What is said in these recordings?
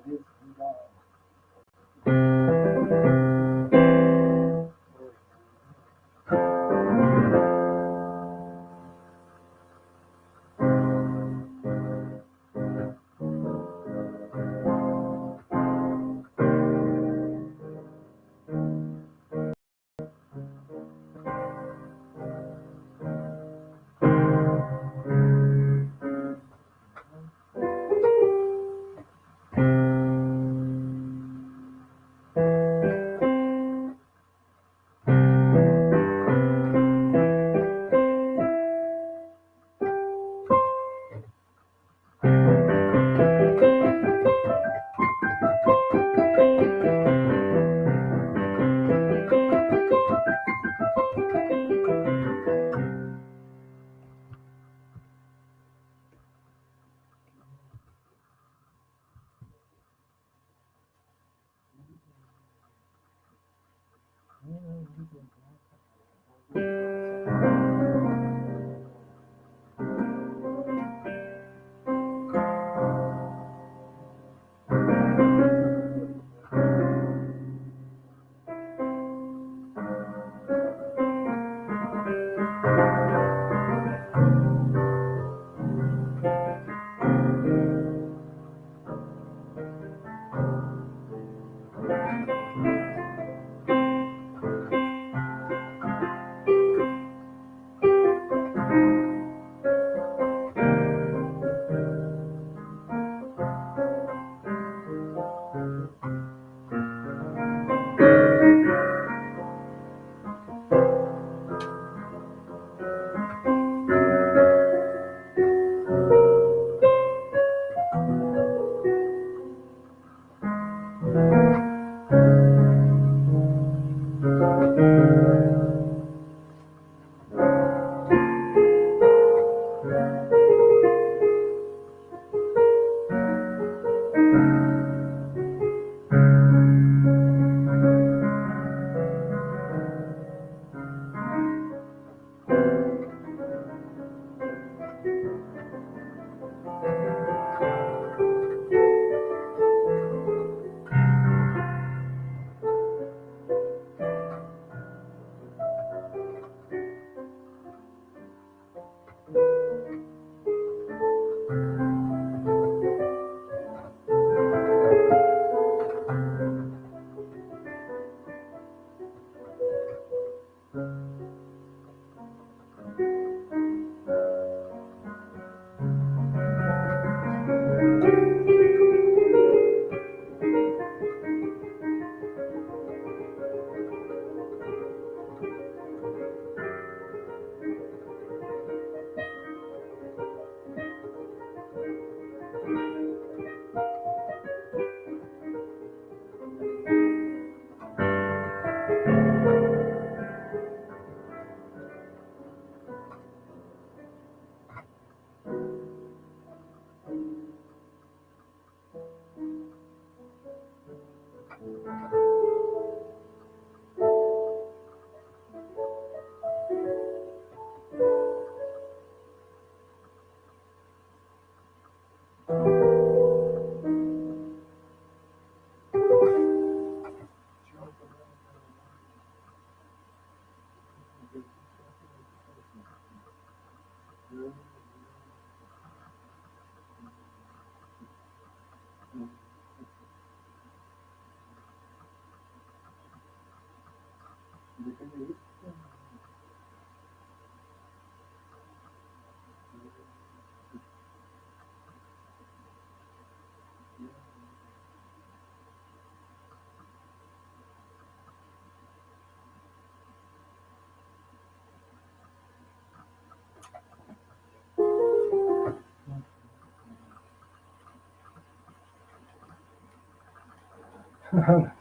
Yes,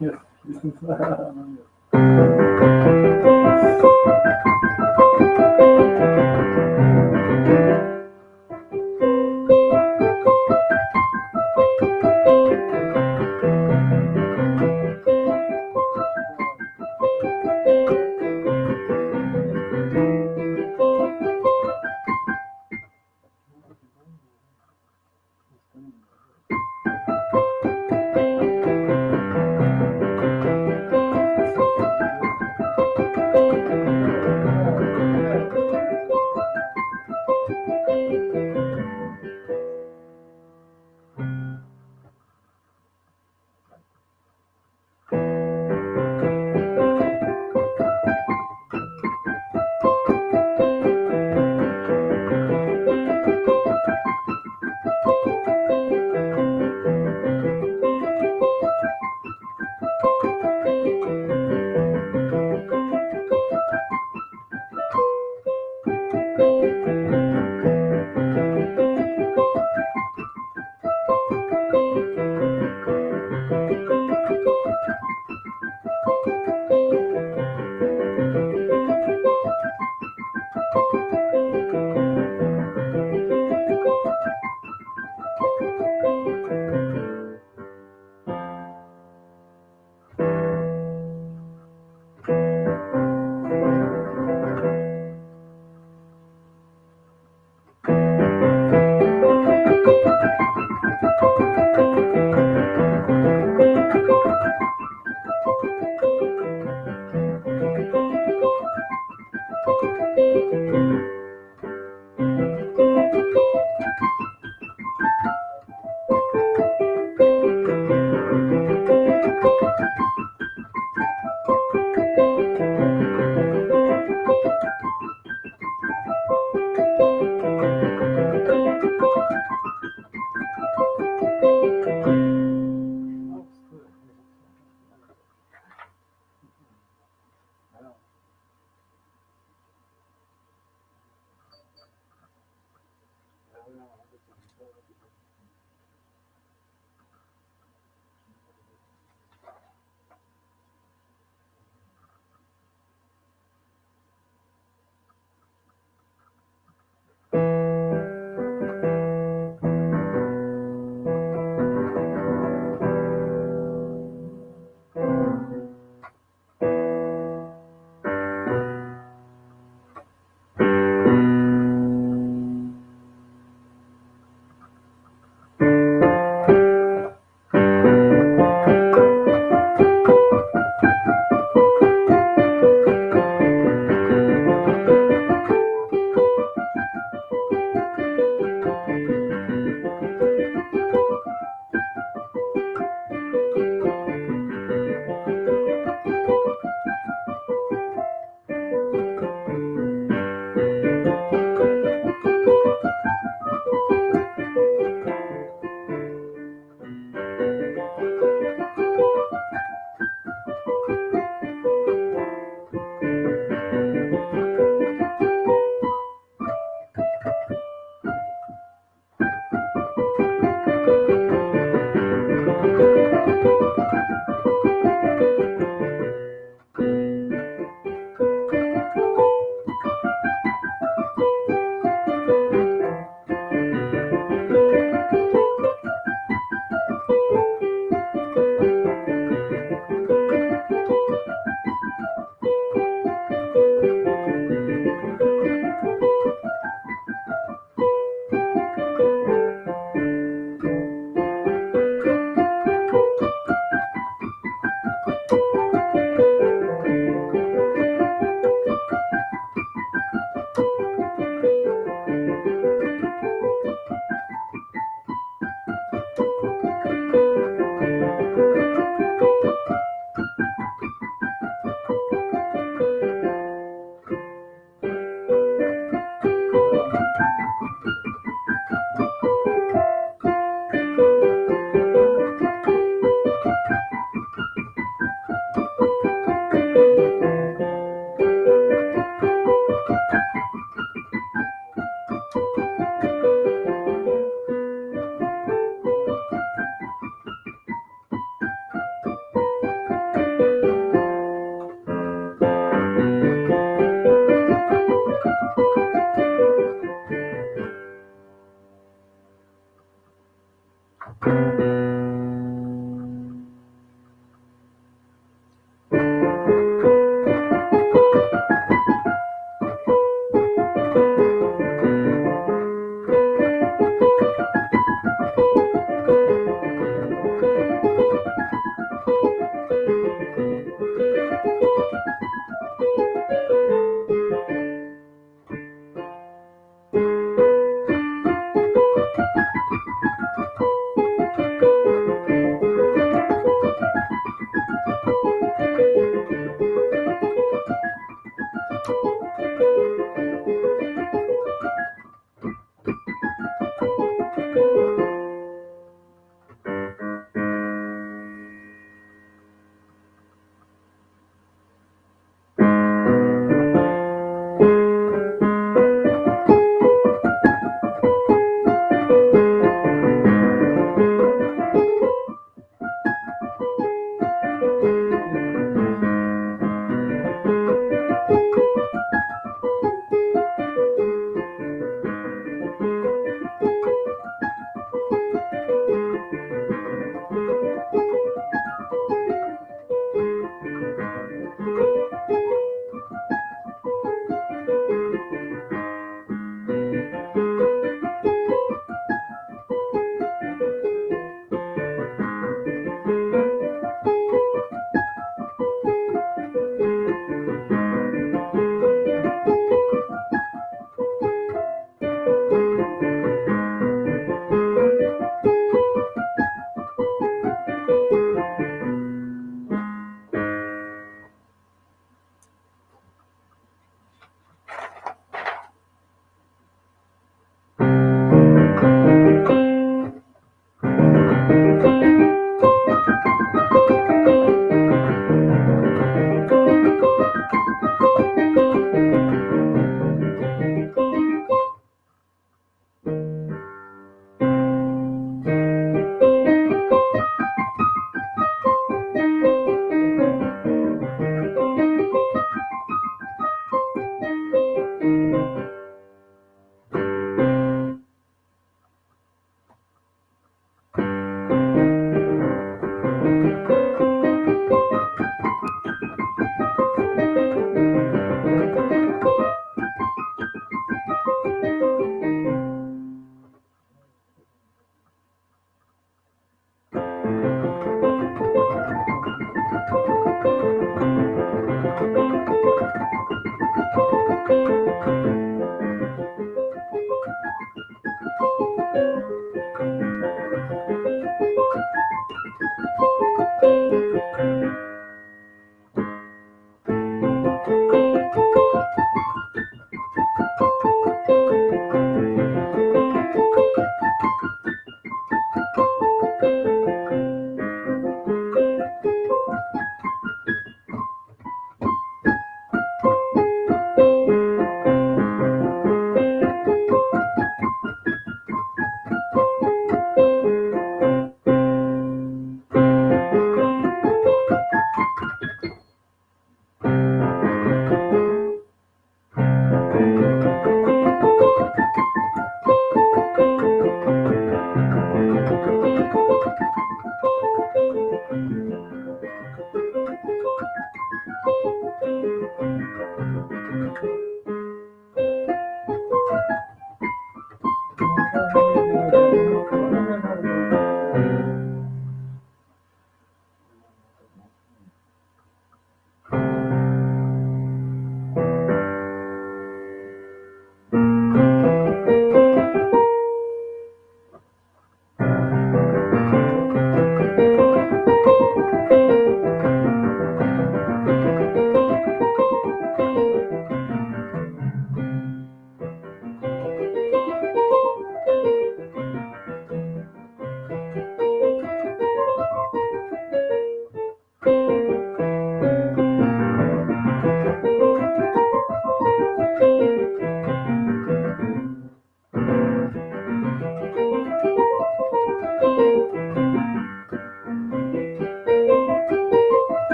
yes.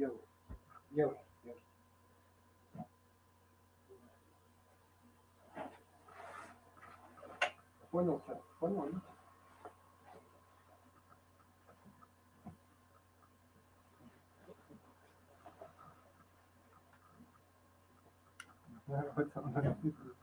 Евро. Евро. Евро. Понял, что? Понял, нет? Вот он написано.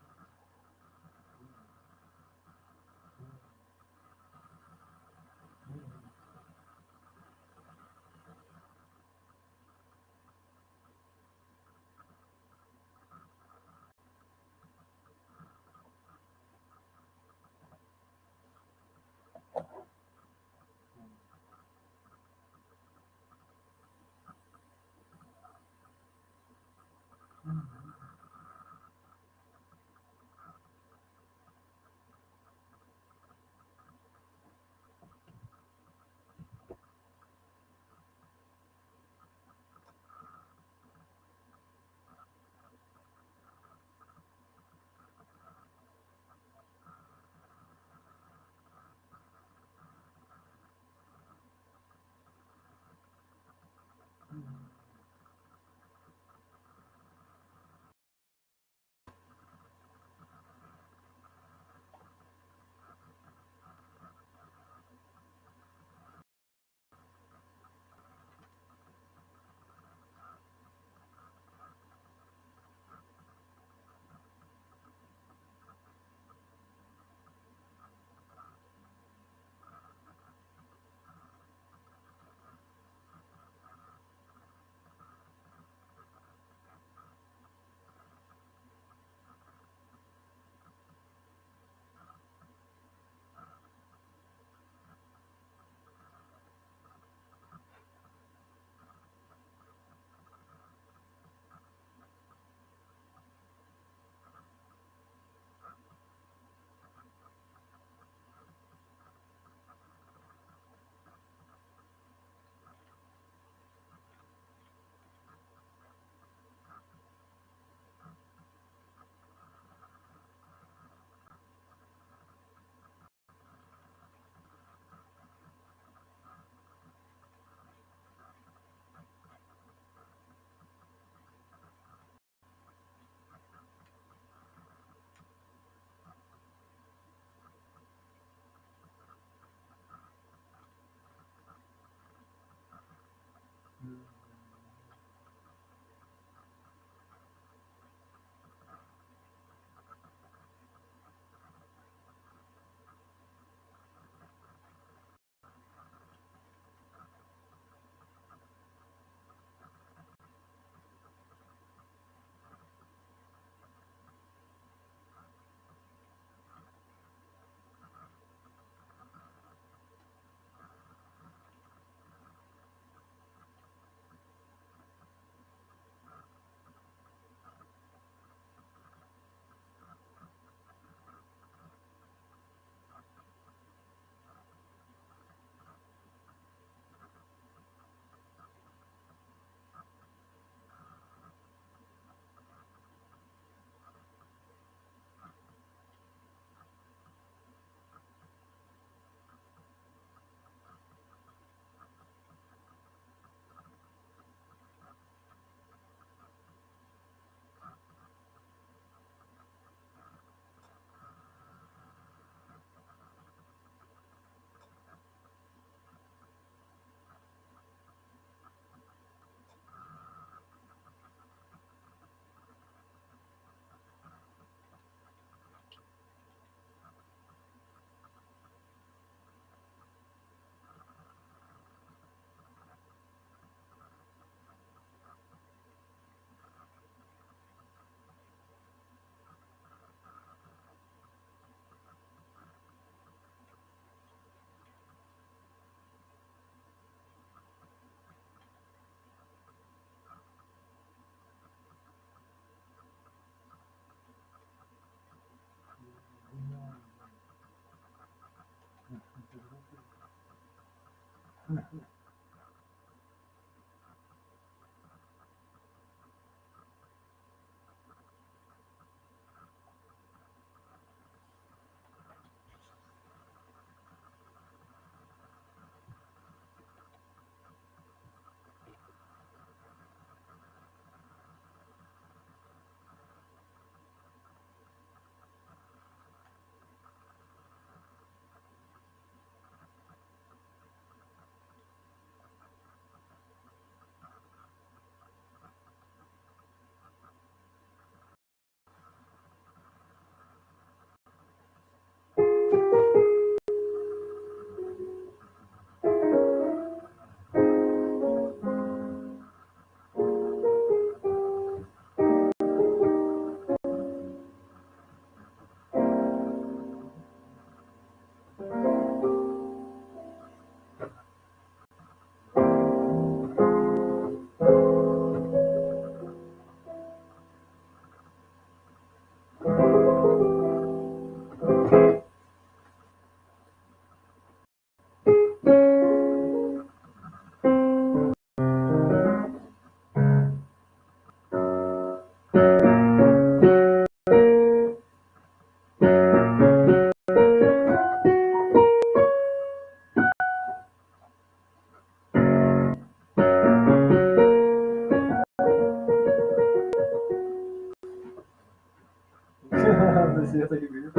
Я так и говорю.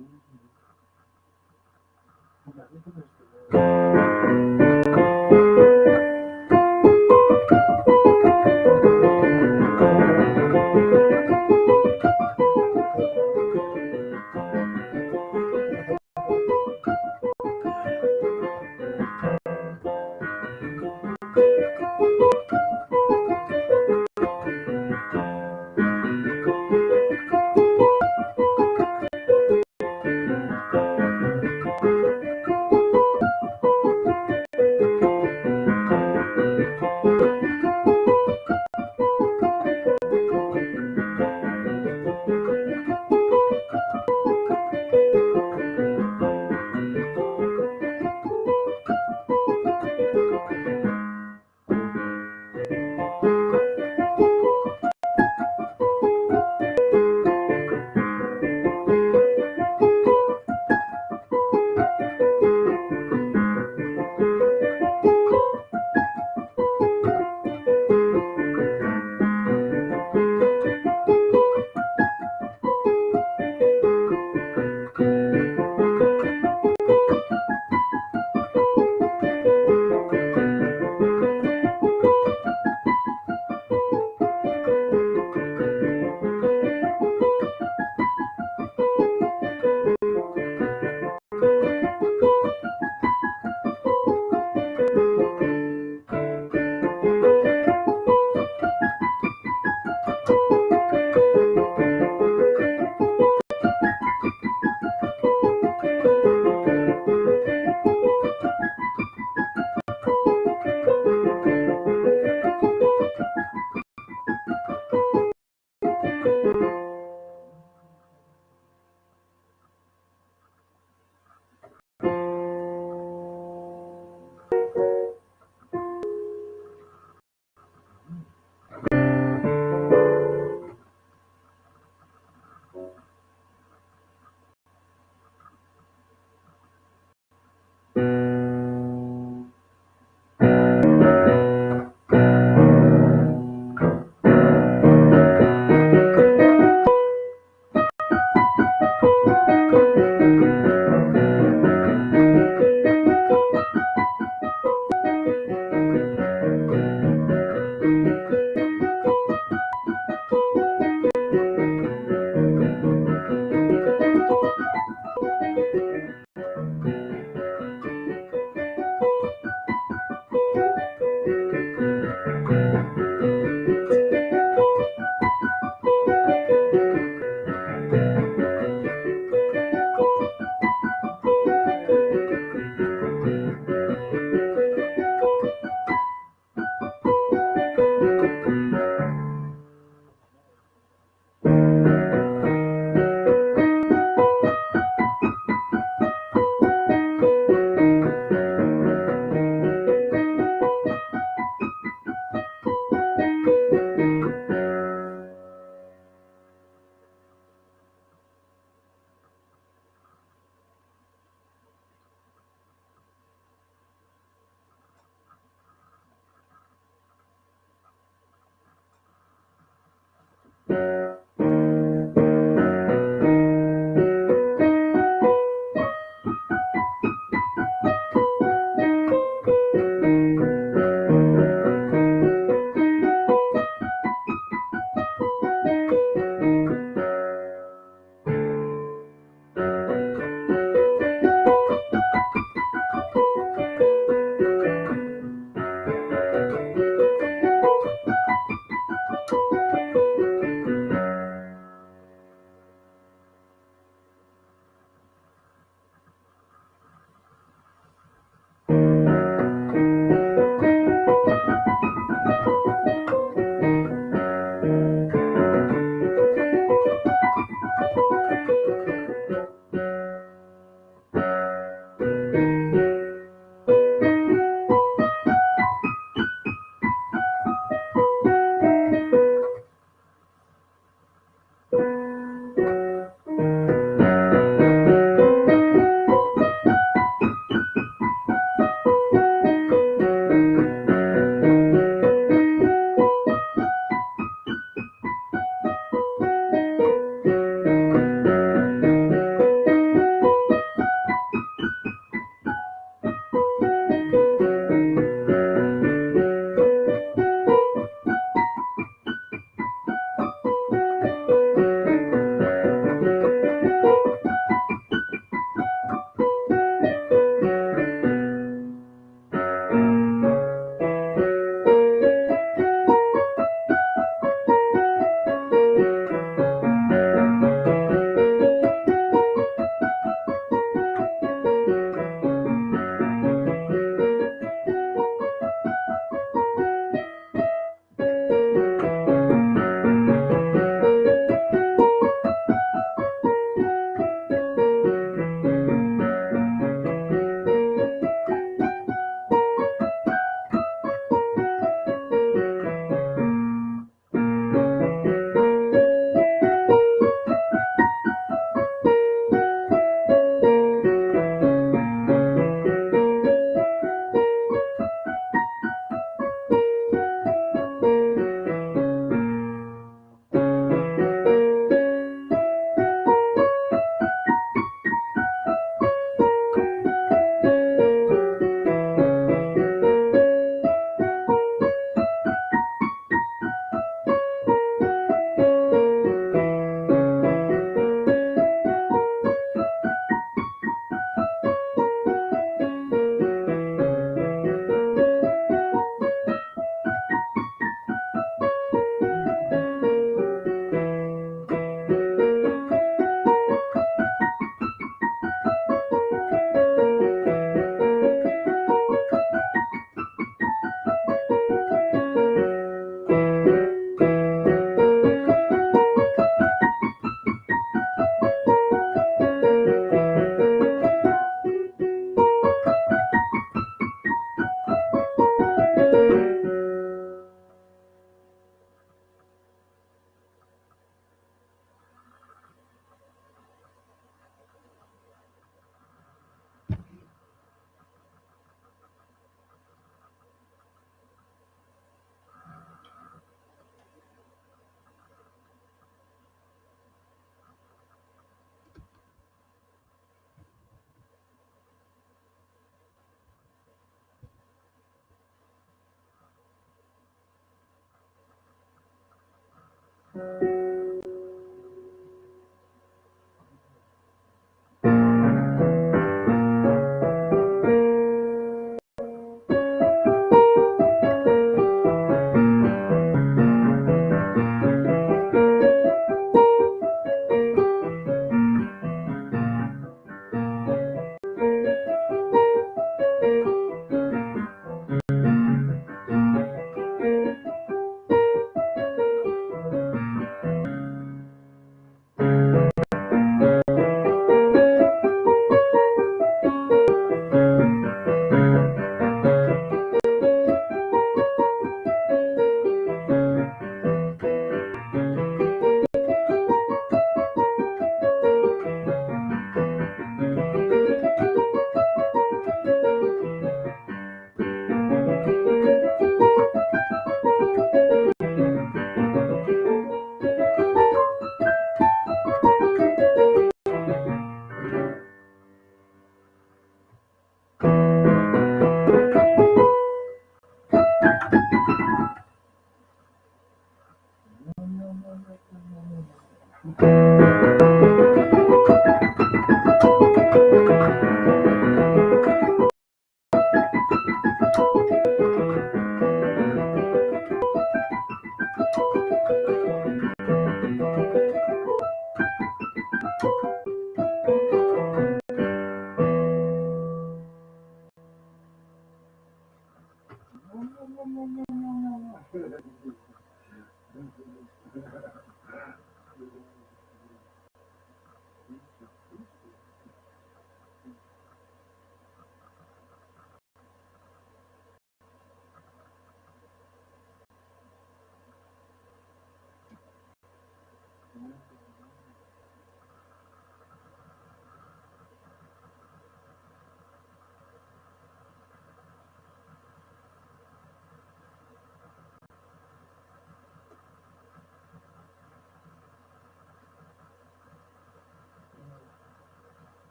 Да, ну, потому что, Спасибо.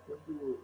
Спасибо.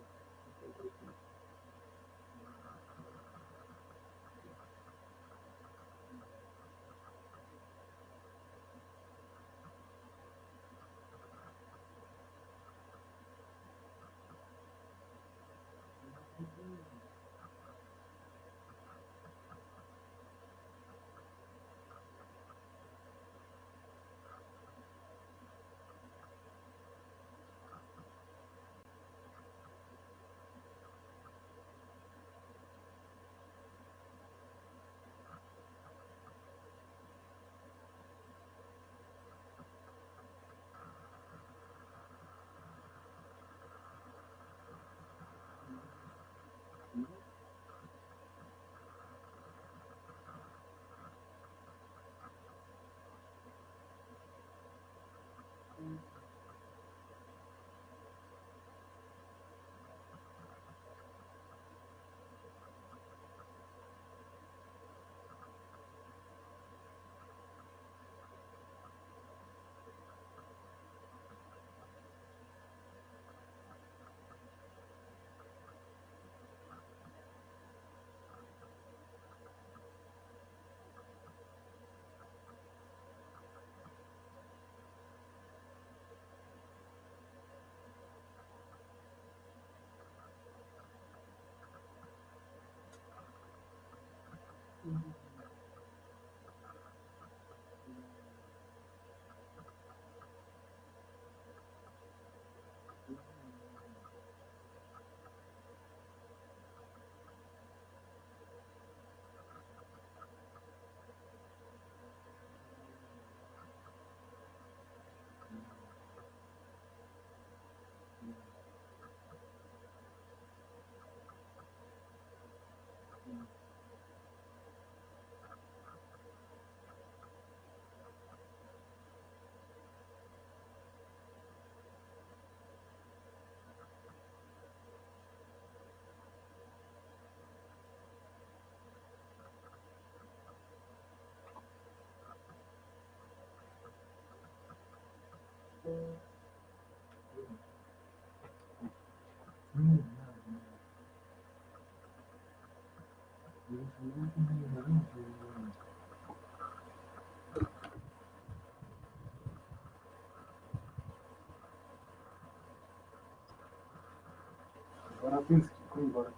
Боротынский, QIWI-Wallet.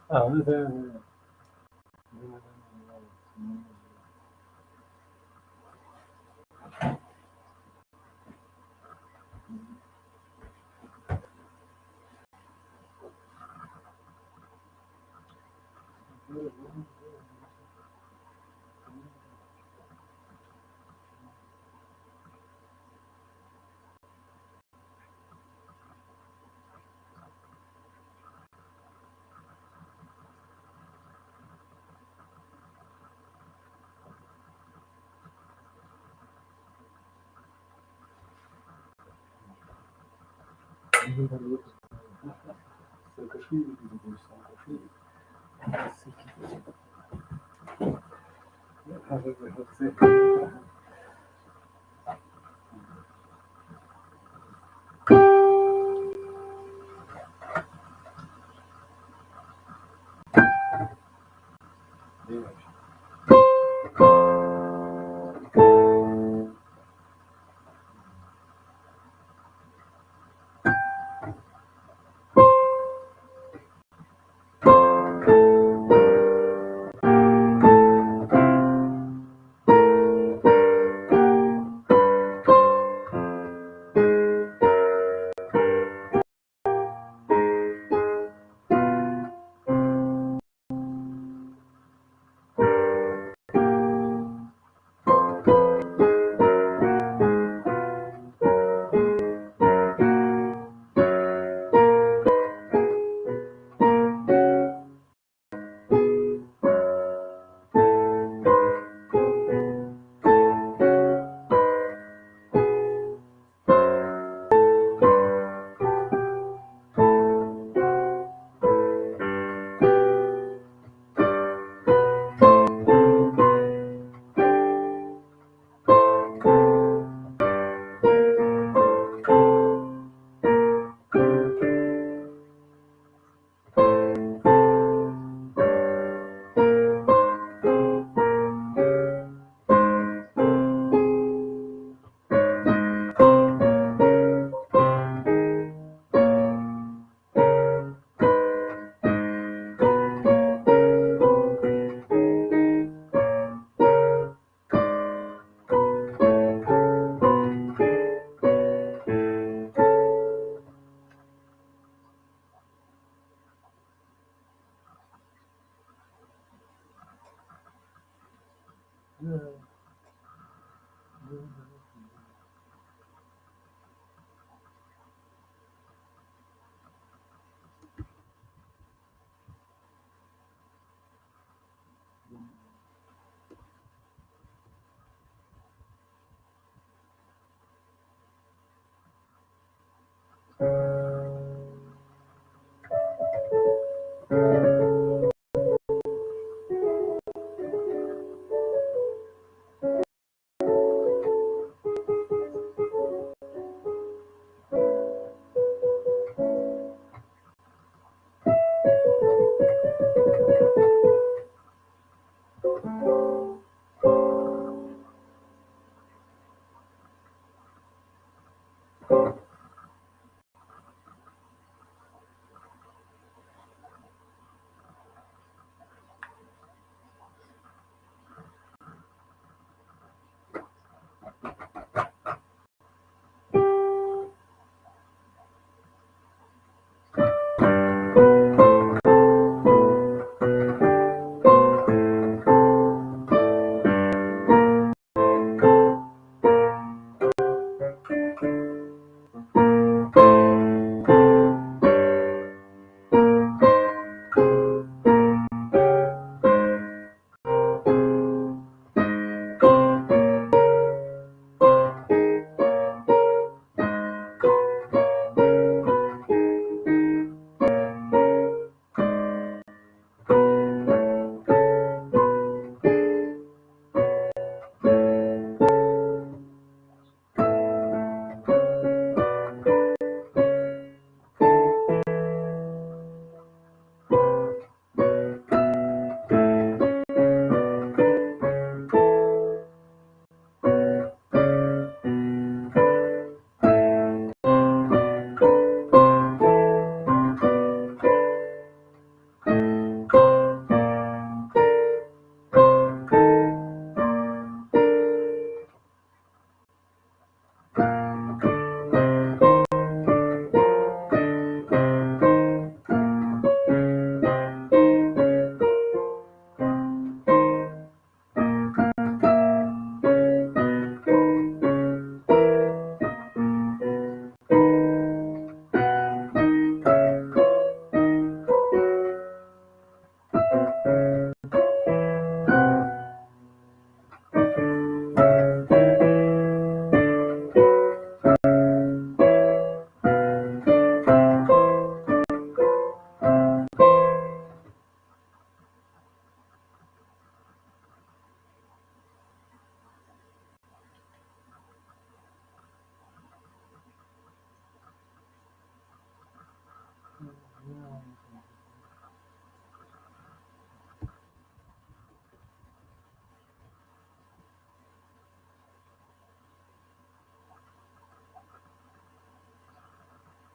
А, ну это...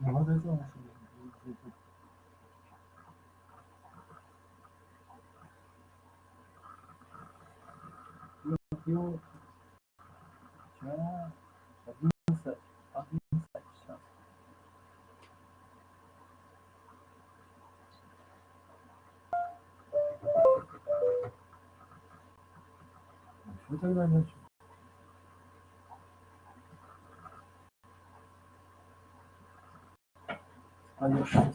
Вот это он себе. Его вчера 11 часов. Что тогда ночью? Спалишься.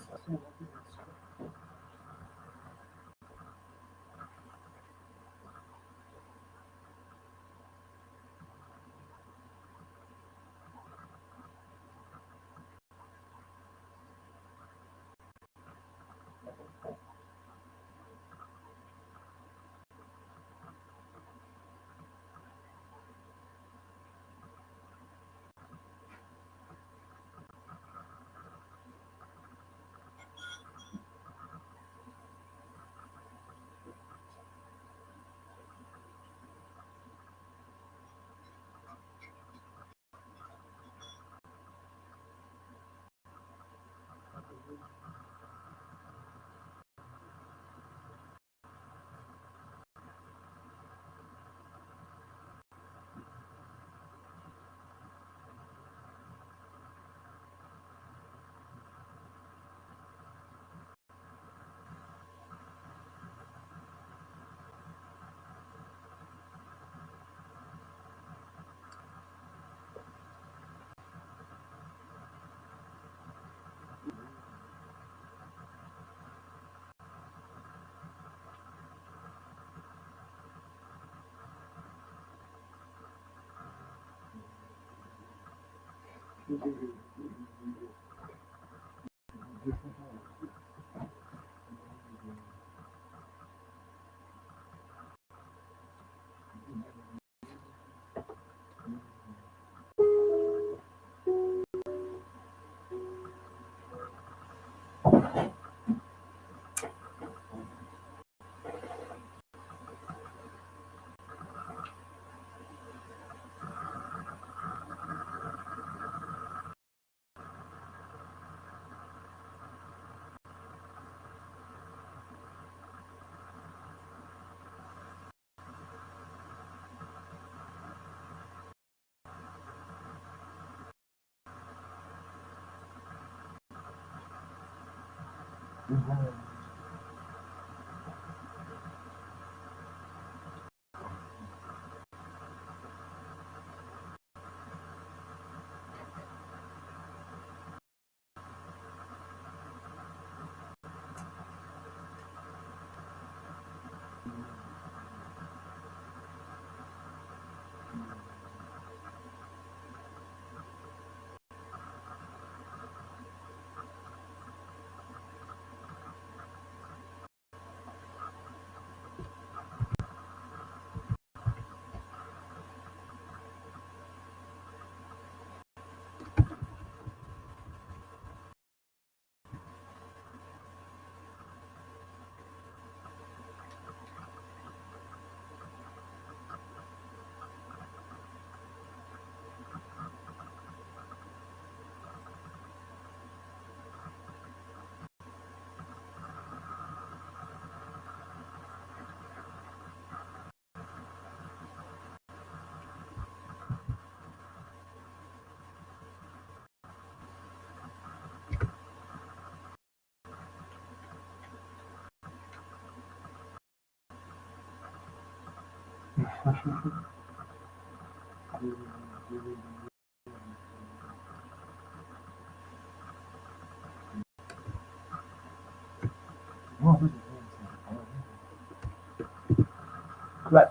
Right.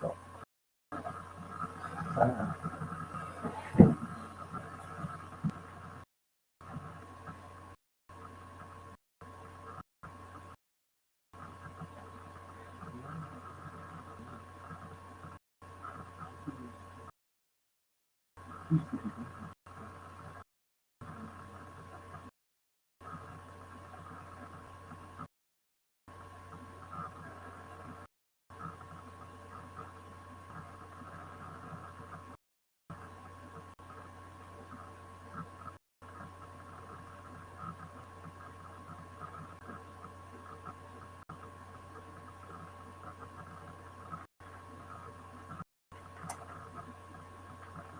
So,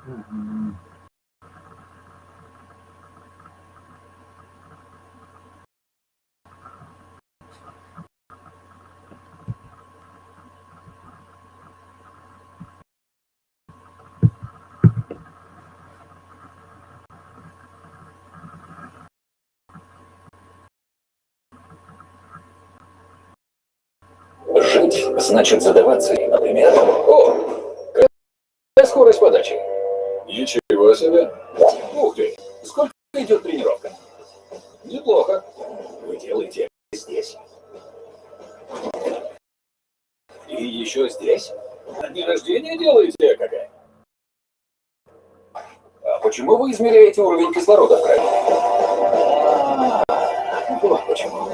Мгм. Жить значит задаваться, например, какая скорость подачи? Ничего себе. Ух ты, сколько идет тренировка? Неплохо. Вы делаете здесь. И еще здесь? На дне рождения делаете какая? А почему вы измеряете уровень кислорода в крови? Вот почему.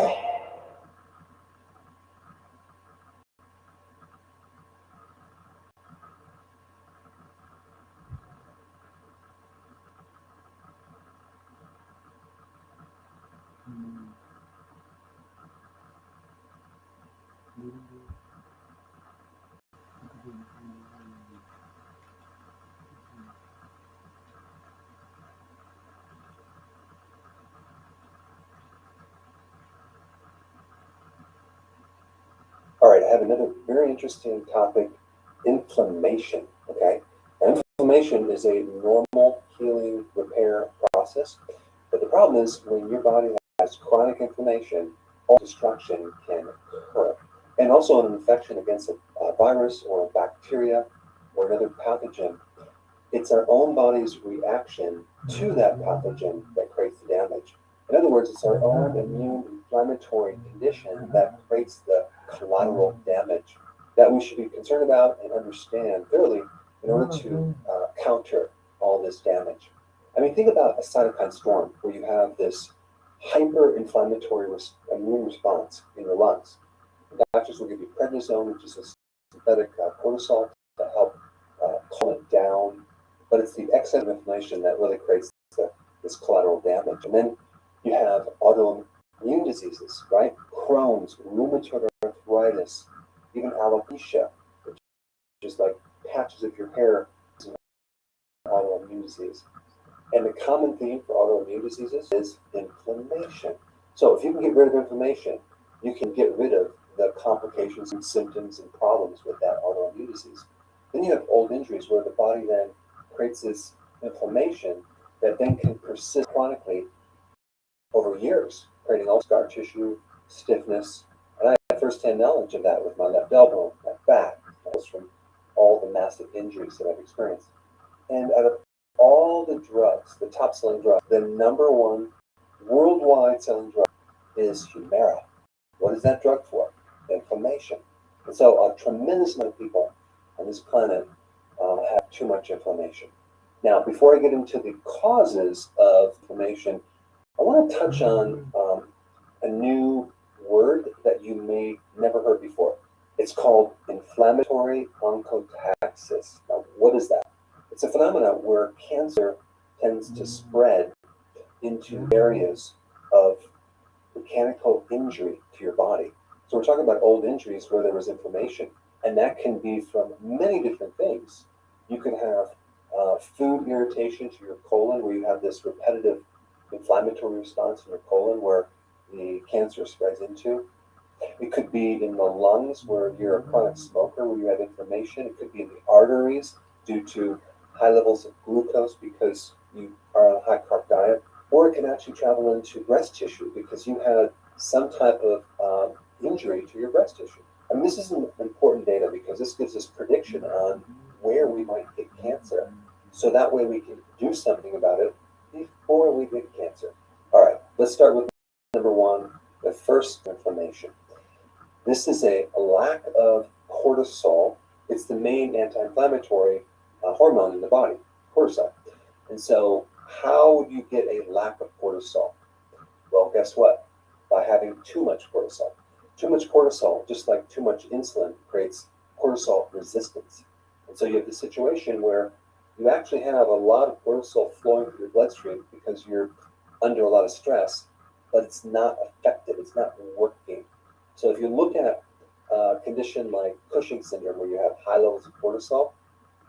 М. All right, I have another very interesting topic, inflammation, okay? Now, inflammation is a normal healing repair process, but the problem is when your body has chronic inflammation, all destruction can occur. And also an infection against a virus or a bacteria or another pathogen, it's our own body's reaction to that pathogen that creates the damage. In other words, it's our own immune inflammatory condition that creates the collateral damage that we should be concerned about and understand thoroughly in order to counter all this damage. I mean, think about a cytokine storm where you have this hyper-inflammatory immune response in your lungs. The doctors will give you prednisone, which is a synthetic cortisol to help calm it down, but it's the excess of inflammation that really creates this collateral damage. And then you have autoimmune diseases, right? Crohn's, rheumatoid arthritis, even alopecia, which is like patches of your hair, is an autoimmune disease. And the common theme for autoimmune diseases is inflammation. So if you can get rid of inflammation, you can get rid of the complications and symptoms and problems with that autoimmune disease. Then you have old injuries where the body then creates this inflammation that then can persist chronically over years, creating all scar tissue, stiffness. And I had first-hand knowledge of that with my left elbow, my back. That was from all the massive injuries that I've experienced. And out of all the drugs, the top-selling drug, the number one worldwide selling drug is Humira. What is that drug for? Inflammation. And so a tremendous amount of people on this planet have too much inflammation. Now, before I get into the causes of inflammation, I want to touch on a new word that you may never heard before. It's called inflammatory onchotaxis. Now, what is that? It's a phenomenon where cancer tends to spread into areas of mechanical injury to your body. So we're talking about old injuries where there was inflammation, and that can be from many different things. You can have food irritation to your colon, where you have this repetitive inflammatory response in your colon where the cancer spreads into. It could be in the lungs where you're a chronic smoker, where you have inflammation. It could be in the arteries due to high levels of glucose because you are on a high carb diet. Or it can actually travel into breast tissue because you had some type of injury to your breast tissue. And this is important data because this gives us prediction on where we might get cancer. So that way we can do something about it before we get cancer. All right, let's start with number one, the first inflammation. This is a lack of cortisol. It's the main anti-inflammatory hormone in the body, cortisol. And so how would you get a lack of cortisol? Well, guess what? By having too much cortisol. Too much cortisol, just like too much insulin, creates cortisol resistance. And so you have the situation where you actually have a lot of cortisol flowing through your bloodstream because you're under a lot of stress, but it's not effective, it's not working. So if you look at a condition like Cushing's syndrome, where you have high levels of cortisol,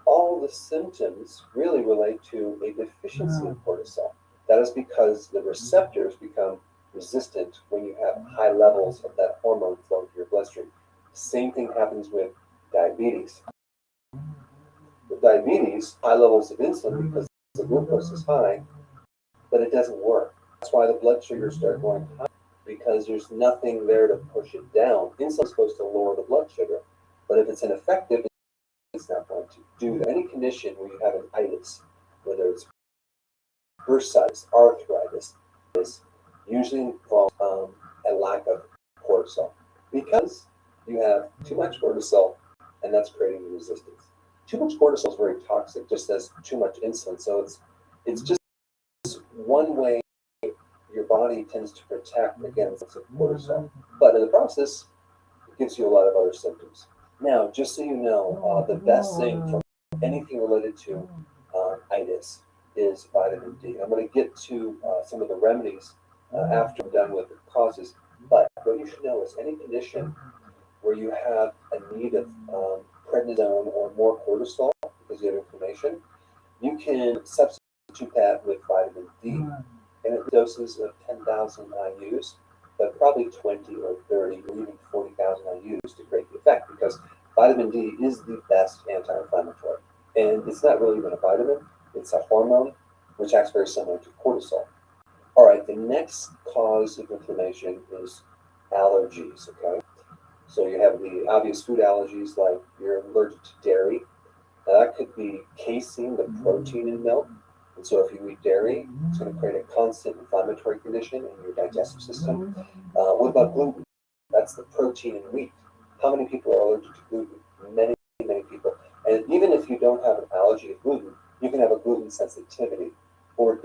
all the symptoms really relate to a deficiency of cortisol. That is because the receptors become resistant when you have high levels of that hormone flowing through your bloodstream. Same thing happens with diabetes. With diabetes, high levels of insulin because the glucose is high, but it doesn't work. That's why the blood sugars start going high, because there's nothing there to push it down. Insulin is supposed to lower the blood sugar, but if it's ineffective, it's not going to do that. Any condition where you have an itis, whether it's bursitis, arthritis, this usually involves a lack of cortisol, because you have too much cortisol, and that's creating resistance. Too much cortisol is very toxic, just as too much insulin. So it's just one way your body tends to protect against cortisol, but in the process, it gives you a lot of other symptoms. Now, just so you know, the best thing for anything related to itis is vitamin D. I'm going to get to some of the remedies after I'm done with the causes, but what you should know is any condition where you have a need of prednisone or more cortisol because you have inflammation, you can substitute that with vitamin D. And at doses of 10,000 IUs, but probably 20 or 30 or even 40,000 IUs to create the effect, because vitamin D is the best anti-inflammatory. And it's not really even a vitamin, it's a hormone, which acts very similar to cortisol. All right, the next cause of inflammation is allergies, okay? So you have the obvious food allergies, like you're allergic to dairy. Now that could be casein, the protein in milk. And so if you eat dairy, it's going to create a constant inflammatory condition in your digestive system. What about gluten? That's the protein in wheat. How many people are allergic to gluten? Many, many people. And even if you don't have an allergy to gluten, you can have a gluten sensitivity. Or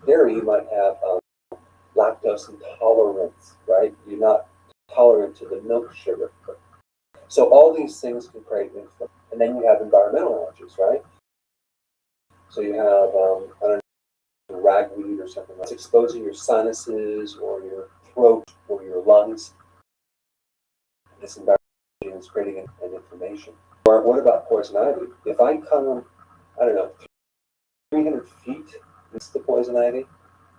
dairy, you might have lactose intolerance, right? You're not tolerant to the milk sugar. So all these things can create inflammation. And then you have environmental allergies, right? So you have, I don't know, ragweed or something that's exposing your sinuses or your throat or your lungs. This environment is creating an inflammation. Or what about poison ivy? If I come, I don't know, 300 feet next to poison ivy,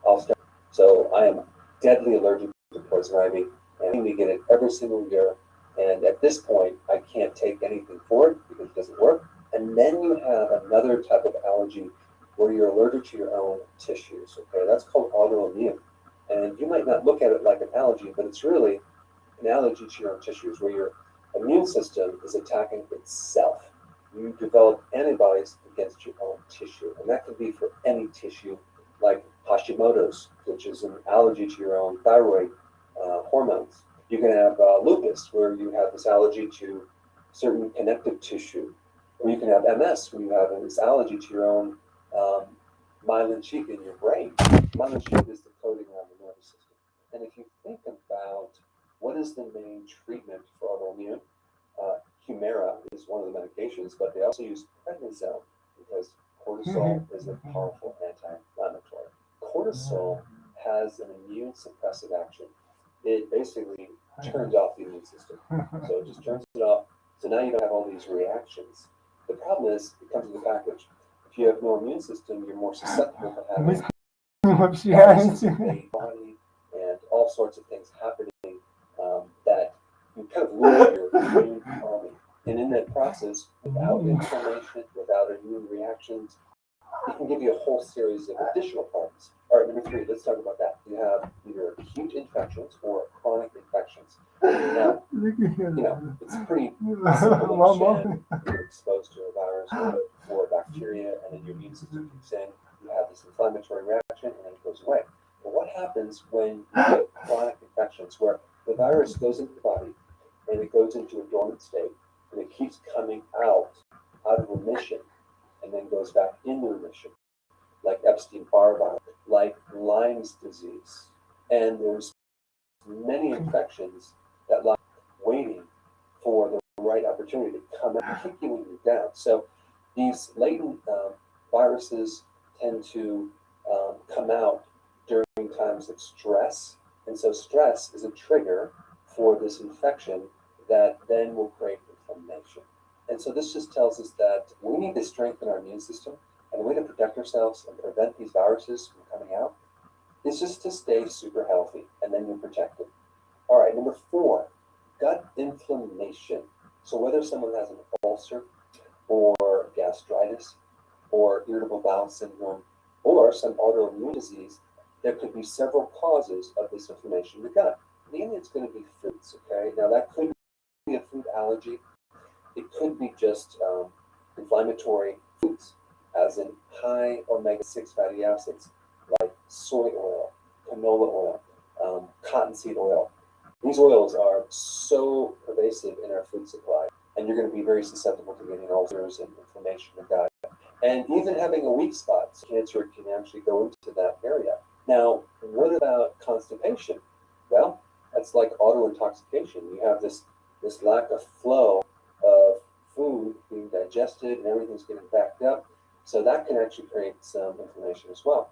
I'll start. So I am deadly allergic to poison ivy, and we get it every single year. And at this point, I can't take anything for it because it doesn't work. And then you have another type of allergy where you're allergic to your own tissues. Okay, that's called autoimmune. And you might not look at it like an allergy, but it's really an allergy to your own tissues, where your immune system is attacking itself. you develop antibodies against your own tissue. And that can be for any tissue, like Hashimoto's, which is an allergy to your own thyroid hormones. You can have lupus, where you have this allergy to certain connective tissue. Or you can have MS, where you have this allergy to your own myelin sheath in your brain. Myelin sheath is the coating around the nervous system. And if you think about what is the main treatment for autoimmune, Humira is one of the medications, but they also use prednisone because cortisol is a powerful anti-inflammatory. Cortisol has an immune suppressive action. It basically turns off the immune system. So it just turns it off. So now you don't have all these reactions. The problem is, it comes with a package. If you have no immune system, you're more susceptible to having viruses invade the body and all sorts of things happening that you kind of lose your immune army. And in that process, without inflammation, without immune reactions, it can give you a whole series of additional problems. All right, number 3, let's talk about that. You have either acute infections or chronic infections. Now, it's pretty simple to understand. You're exposed to a virus or a bacteria, and then your immune system kicks in. You have this inflammatory reaction, and then it goes away. But what happens when you get chronic infections, where the virus goes into the body, and it goes into a dormant state, and it keeps coming out of remission, and then goes back into remission, like Epstein-Barr virus, like Lyme's disease. And there's many infections that lie waiting for the right opportunity to come out and kick you when you're down. So these latent viruses tend to come out during times of stress. And so stress is a trigger for this infection that then will create inflammation. And so this just tells us that we need to strengthen our immune system, and the way to protect ourselves and prevent these viruses from coming out is just to stay super healthy, and then you're protected. All right, number 4, gut inflammation. So whether someone has an ulcer or gastritis or irritable bowel syndrome or some autoimmune disease, there could be several causes of this inflammation in the gut. Mainly it's going to be foods, okay? Now that could be a food allergy. It could be just inflammatory foods, as in high omega-6 fatty acids, like soy oil, canola oil, cottonseed oil. These oils are so pervasive in our food supply, and you're going to be very susceptible to getting ulcers and inflammation in the gut. And even having a weak spot, cancer can actually go into that area. Now, what about constipation? Well, that's like auto-intoxication. You have this lack of flow of food being digested, and everything's getting backed up. So that can actually create some inflammation as well.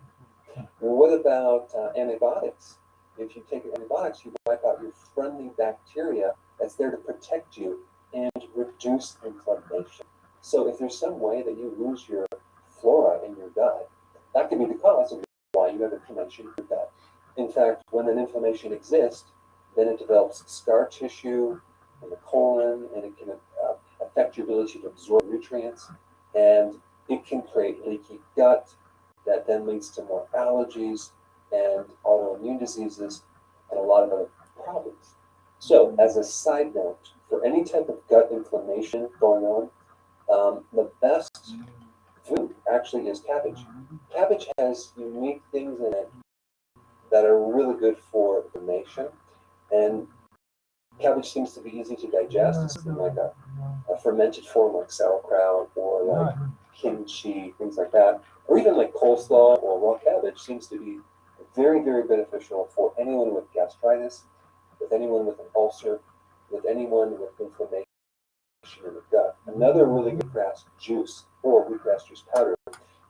And what about antibiotics? If you take antibiotics, you wipe out your friendly bacteria that's there to protect you and reduce inflammation. So if there's some way that you lose your flora in your gut, that can be the cause of why you have inflammation in your gut. In fact, when an inflammation exists, then it develops scar tissue in the colon, and it can affect your ability to absorb nutrients, and it can create leaky gut that then leads to more allergies and autoimmune diseases and a lot of other problems. So as a side note, for any type of gut inflammation going on, the best food actually is cabbage. Cabbage has unique things in it that are really good for inflammation, and cabbage seems to be easy to digest. It's like a fermented form like sauerkraut or like kimchi, things like that, or even like coleslaw or raw cabbage seems to be very, very beneficial for anyone with gastritis, with anyone with an ulcer, with anyone with inflammation in the gut. Another really good wheatgrass juice or wheatgrass juice powder,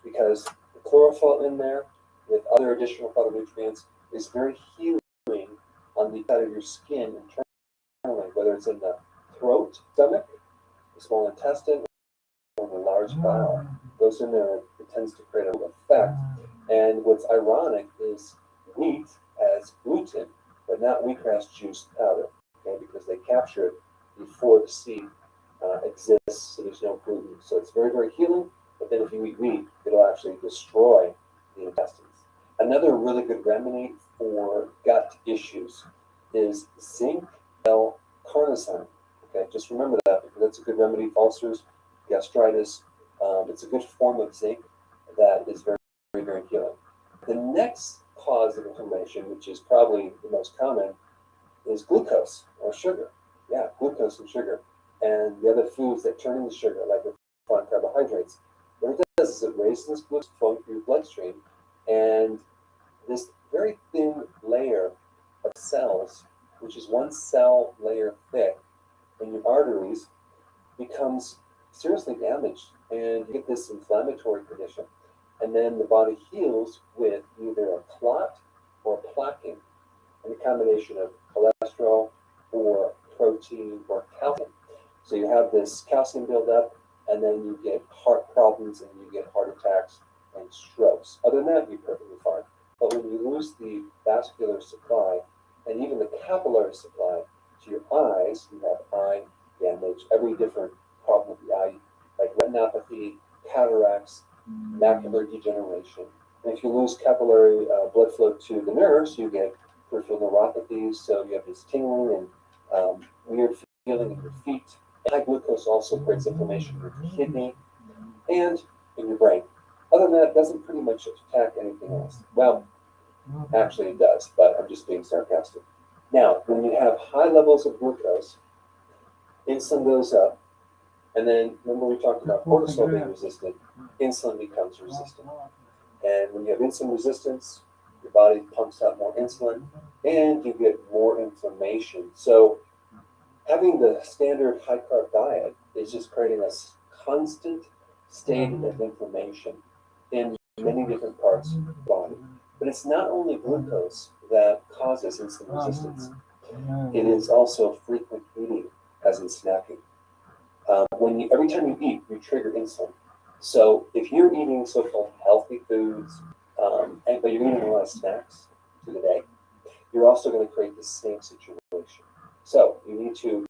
because the chlorophyll in there with other additional phytonutrients is very healing on the side of your skin internally, whether it's in the throat, stomach, the small intestine, or the large bowel. Goes in there, it tends to create an effect. And what's ironic is wheat has gluten, but not wheatgrass juice powder, okay, because they capture it before the seed exists, so there's no gluten. So it's very, very healing, but then if you eat wheat, it'll actually destroy the intestines. Another really good remedy for gut issues is zinc L-carnosine. Okay, just remember that, because that's a good remedy for ulcers gastritis. It's a good form of zinc that is very, very, very healing. The next cause of inflammation, which is probably the most common, is glucose or sugar. Yeah, glucose and sugar. And the other foods that turn into sugar, like refined carbohydrates. What it does is it raises glucose flowing through your bloodstream, and this very thin layer of cells, which is one cell layer thick in your arteries, becomes seriously damaged, and you get this inflammatory condition. And then the body heals with either a clot or plaquing, and a combination of cholesterol or protein or calcium. So you have this calcium buildup, and then you get heart problems and you get heart attacks and strokes. Other than that, you're perfectly fine. But when you lose the vascular supply and even the capillary supply to your eyes, you have eye damage, every different problem with the eye, like retinopathy, cataracts, macular degeneration. And if you lose capillary blood flow to the nerves, you get peripheral neuropathies, so you have this tingling and weird feeling in your feet. High glucose also creates inflammation in your kidney and in your brain. Other than that, it doesn't pretty much attack anything else. Well, actually it does, but I'm just being sarcastic. Now, when you have high levels of glucose, insulin goes up, and then remember we talked about cortisol being resistant, insulin becomes resistant. And when you have insulin resistance, your body pumps out more insulin, and you get more inflammation. So having the standard high-carb diet is just creating a constant state of inflammation in many different parts of the body. But it's not only glucose that causes insulin resistance. It is also frequent eating, as in snacking. Every time you eat, you trigger insulin. So if you're eating so-called healthy foods, but you're eating a lot of snacks through the day, you're also going to create the same situation. So you need to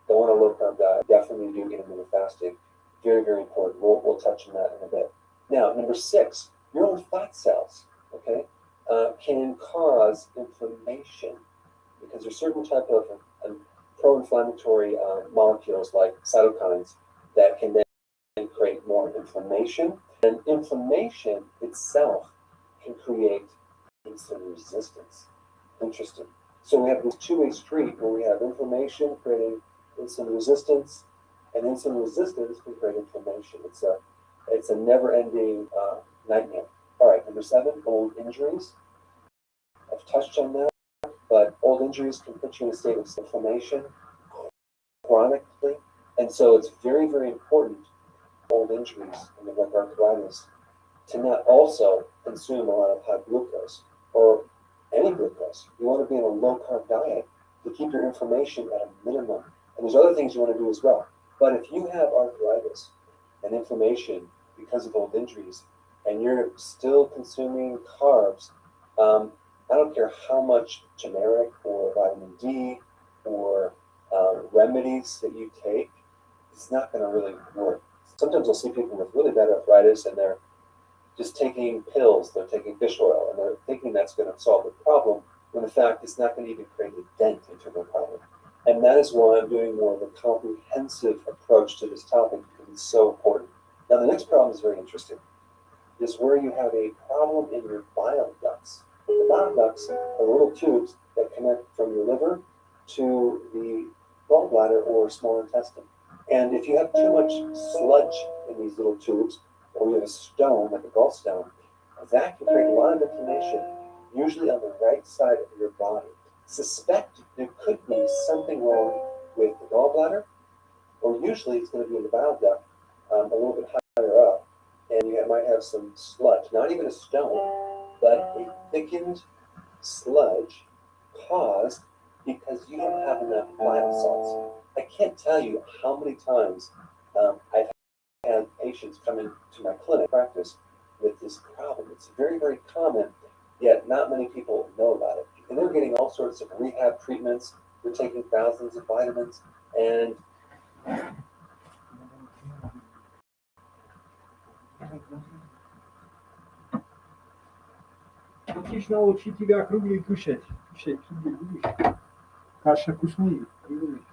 go on a low-carb diet. Definitely do intermittent fasting. Very, very important. We'll touch on that in a bit. Now, number 6, your own fat cells, okay, can cause inflammation because there's certain type of pro-inflammatory molecules like cytokines that can then create more inflammation. And inflammation itself can create insulin resistance. Interesting. So we have this two-way street where we have inflammation creating insulin resistance, and insulin resistance can create inflammation. It's a never-ending nightmare. All right, number 7, old injuries. I've touched on that, but old injuries can put you in a state of inflammation chronically, and so it's very, very important, old injuries and the like arthritis, to not also consume a lot of high glucose or any glucose. You want to be on a low-carb diet to keep your inflammation at a minimum. And there's other things you want to do as well. But if you have arthritis and inflammation because of old injuries, and you're still consuming carbs, I don't care how much generic or vitamin D or remedies that you take, it's not going to really work. Sometimes I'll see people with really bad arthritis and they're just taking pills, they're taking fish oil, and they're thinking that's going to solve the problem, when in fact it's not going to even create a dent into the problem. And that is why I'm doing more of a comprehensive approach to this topic, because it's so important. Now the next problem is very interesting. Is where you have a problem in your bile ducts. The bile ducts are little tubes that connect from your liver to the gallbladder or small intestine. And if you have too much sludge in these little tubes, or you have a stone, like a gallstone, that can create a lot of inflammation, usually on the right side of your body. Suspect there could be something wrong with the gallbladder, or usually it's going to be in the bile duct, a little bit higher up, and you might have some sludge, not even a stone, but a thickened sludge caused because you don't have enough bile salts. I can't tell you how many times I've had patients come into my clinic practice with this problem. It's very, very common, yet not many people know about it. And they're getting all sorts of rehab treatments. They're taking thousands of vitamins, and Хочешь научить тебя круглый кушать? Кушать круглый будешь? Каша вкусная, круглый.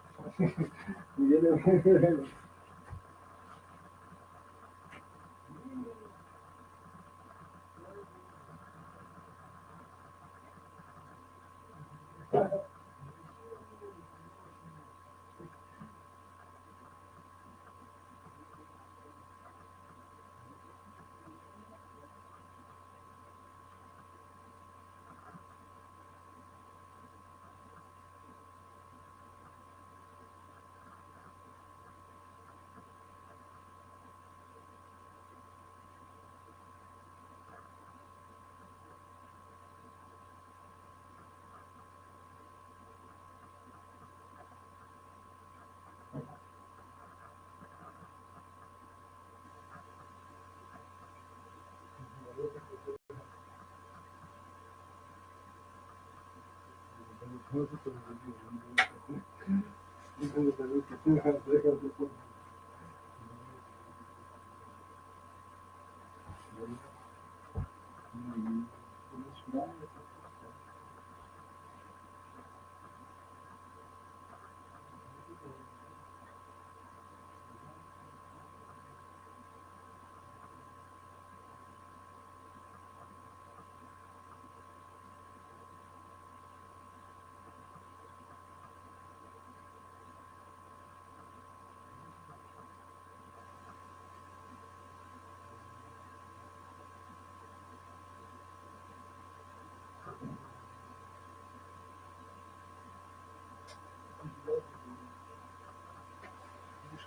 Видишь,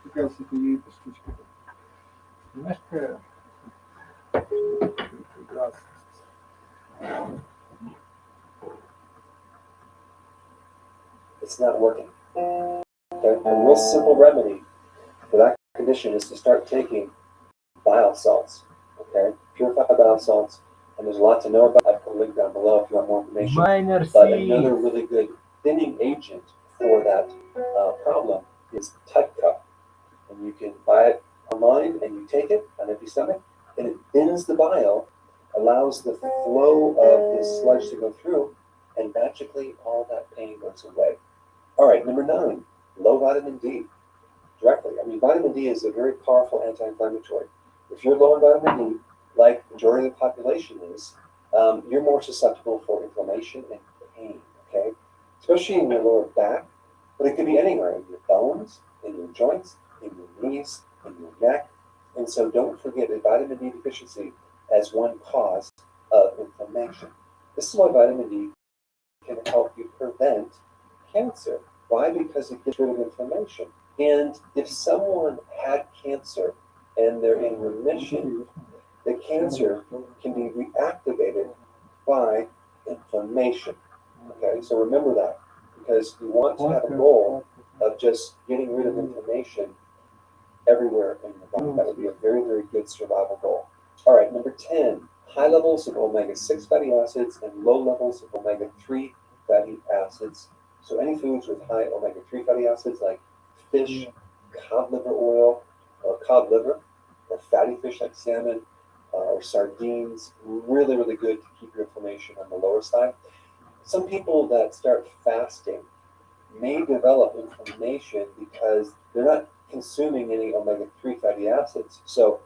какая эта штучка. Понимаешь, какая прекрасность. It's not working. Okay? A real simple remedy for that condition is to start taking bile salts. Okay? Purified bile salts. And there's a lot to know about. I'll put a link down below if you want more information. Minor But seed. another really good thinning agent for that problem is Tutcup. And you can buy it online and you take it on an empty stomach and it thins the bile, allows the flow of this sludge to go through, and magically all that pain goes away. All right, number 9, low vitamin D. Directly. I mean, vitamin D is a very powerful anti-inflammatory. If you're low in vitamin D, like the majority of the population is, you're more susceptible for inflammation and pain, okay? Especially in your lower back, but it could be anywhere, in your bones, in your joints, in your knees, in your neck. And so don't forget a vitamin D deficiency as one cause of inflammation. This is why vitamin D can help you prevent cancer. Why? Because it gets rid of inflammation. And if someone had cancer and they're in remission, the cancer can be reactivated by inflammation. Okay, so remember that, because you want to have a goal of just getting rid of inflammation everywhere in the body. That would be a very, very good survival goal. All right, number 10, high levels of omega-6 fatty acids and low levels of omega-3 fatty acids. So any foods with high omega-3 fatty acids like fish, cod liver oil, or cod liver, or fatty fish like salmon, or sardines, really, really good to keep your inflammation on the lower side. Some people that start fasting may develop inflammation because they're not consuming any omega-3 fatty acids. So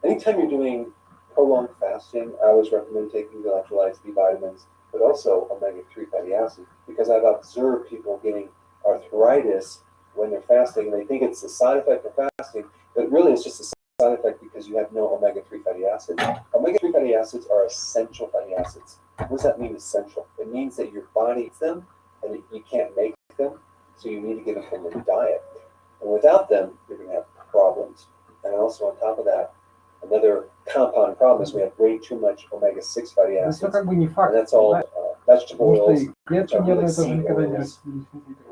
anytime you're doing prolonged fasting, I always recommend taking the electrolytes, B vitamins, but also omega-3 fatty acids, because I've observed people getting arthritis when they're fasting, and they think it's a side effect of fasting, but really it's just a side effect because you have no omega-3 fatty acids. Omega-3 fatty acids are essential fatty acids. What does that mean, essential? It means that your body eats them and you can't make them, so you need to get them from your diet. And without them, you're going to have problems. And also on top of that, another compound problem is we have way too much omega-6 fatty Это acids. все как бы не факт. And that's all vegetable Потому oils, что клетки нервные тоже никогда не растут.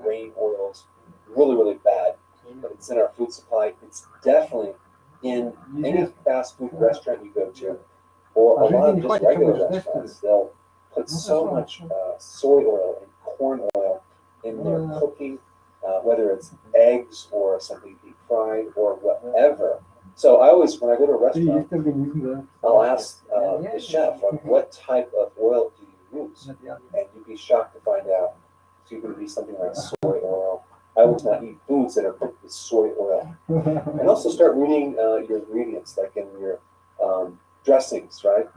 grain oils, really, really bad. But it's in our food supply. It's definitely in any fast food restaurant you go to, or a lot of just regular restaurants. They'll put so much soy oil and corn oil in their cooking, whether it's eggs or something deep fried or whatever. So I always, when I go to a restaurant, I'll ask the chef, like, what type of oil do you use? And you'd be shocked to find out it's going to be something like soy oil. I would not eat foods that are cooked with soy oil. And also start reading your ingredients, like in your dressings, right?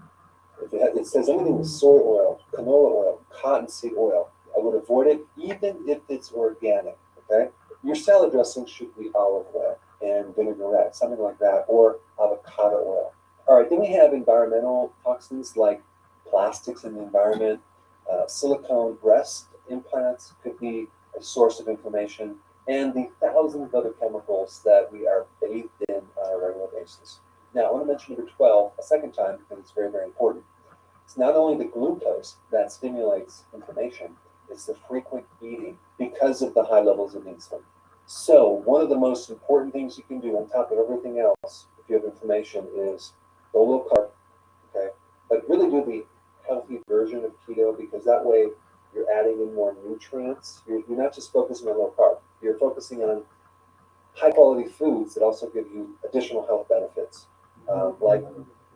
If it says anything with soy oil, canola oil, cottonseed oil, I would avoid it, even if it's organic, okay? Your salad dressing should be olive oil and vinaigrette, something like that, or avocado oil. All right, then we have environmental toxins like plastics in the environment, silicone breast implants could be a source of inflammation, and the thousands of other chemicals that we are bathed in on a regular basis. Now, I want to mention number 12 a second time because it's very, very important. It's not only the glucose that stimulates inflammation, it's the frequent eating because of the high levels of insulin. So one of the most important things you can do on top of everything else if you have inflammation is go low carb, okay? But really do the healthy version of keto, because that way you're adding in more nutrients. You're not just focusing on low carb. You're focusing on high quality foods that also give you additional health benefits, like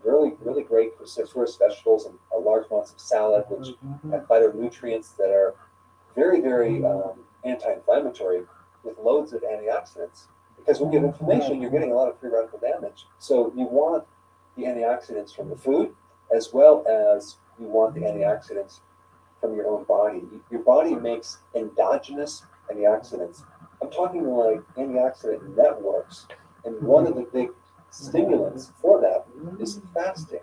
really great cruciferous vegetables and large amounts of salad, which have phytonutrients that are very anti-inflammatory with loads of antioxidants. Because when you get inflammation, you're getting a lot of free radical damage. So you want the antioxidants from the food, as well as you want the antioxidants from your own body. Your body makes endogenous antioxidants. I'm talking like antioxidant networks. And one of the big stimulants for that is fasting.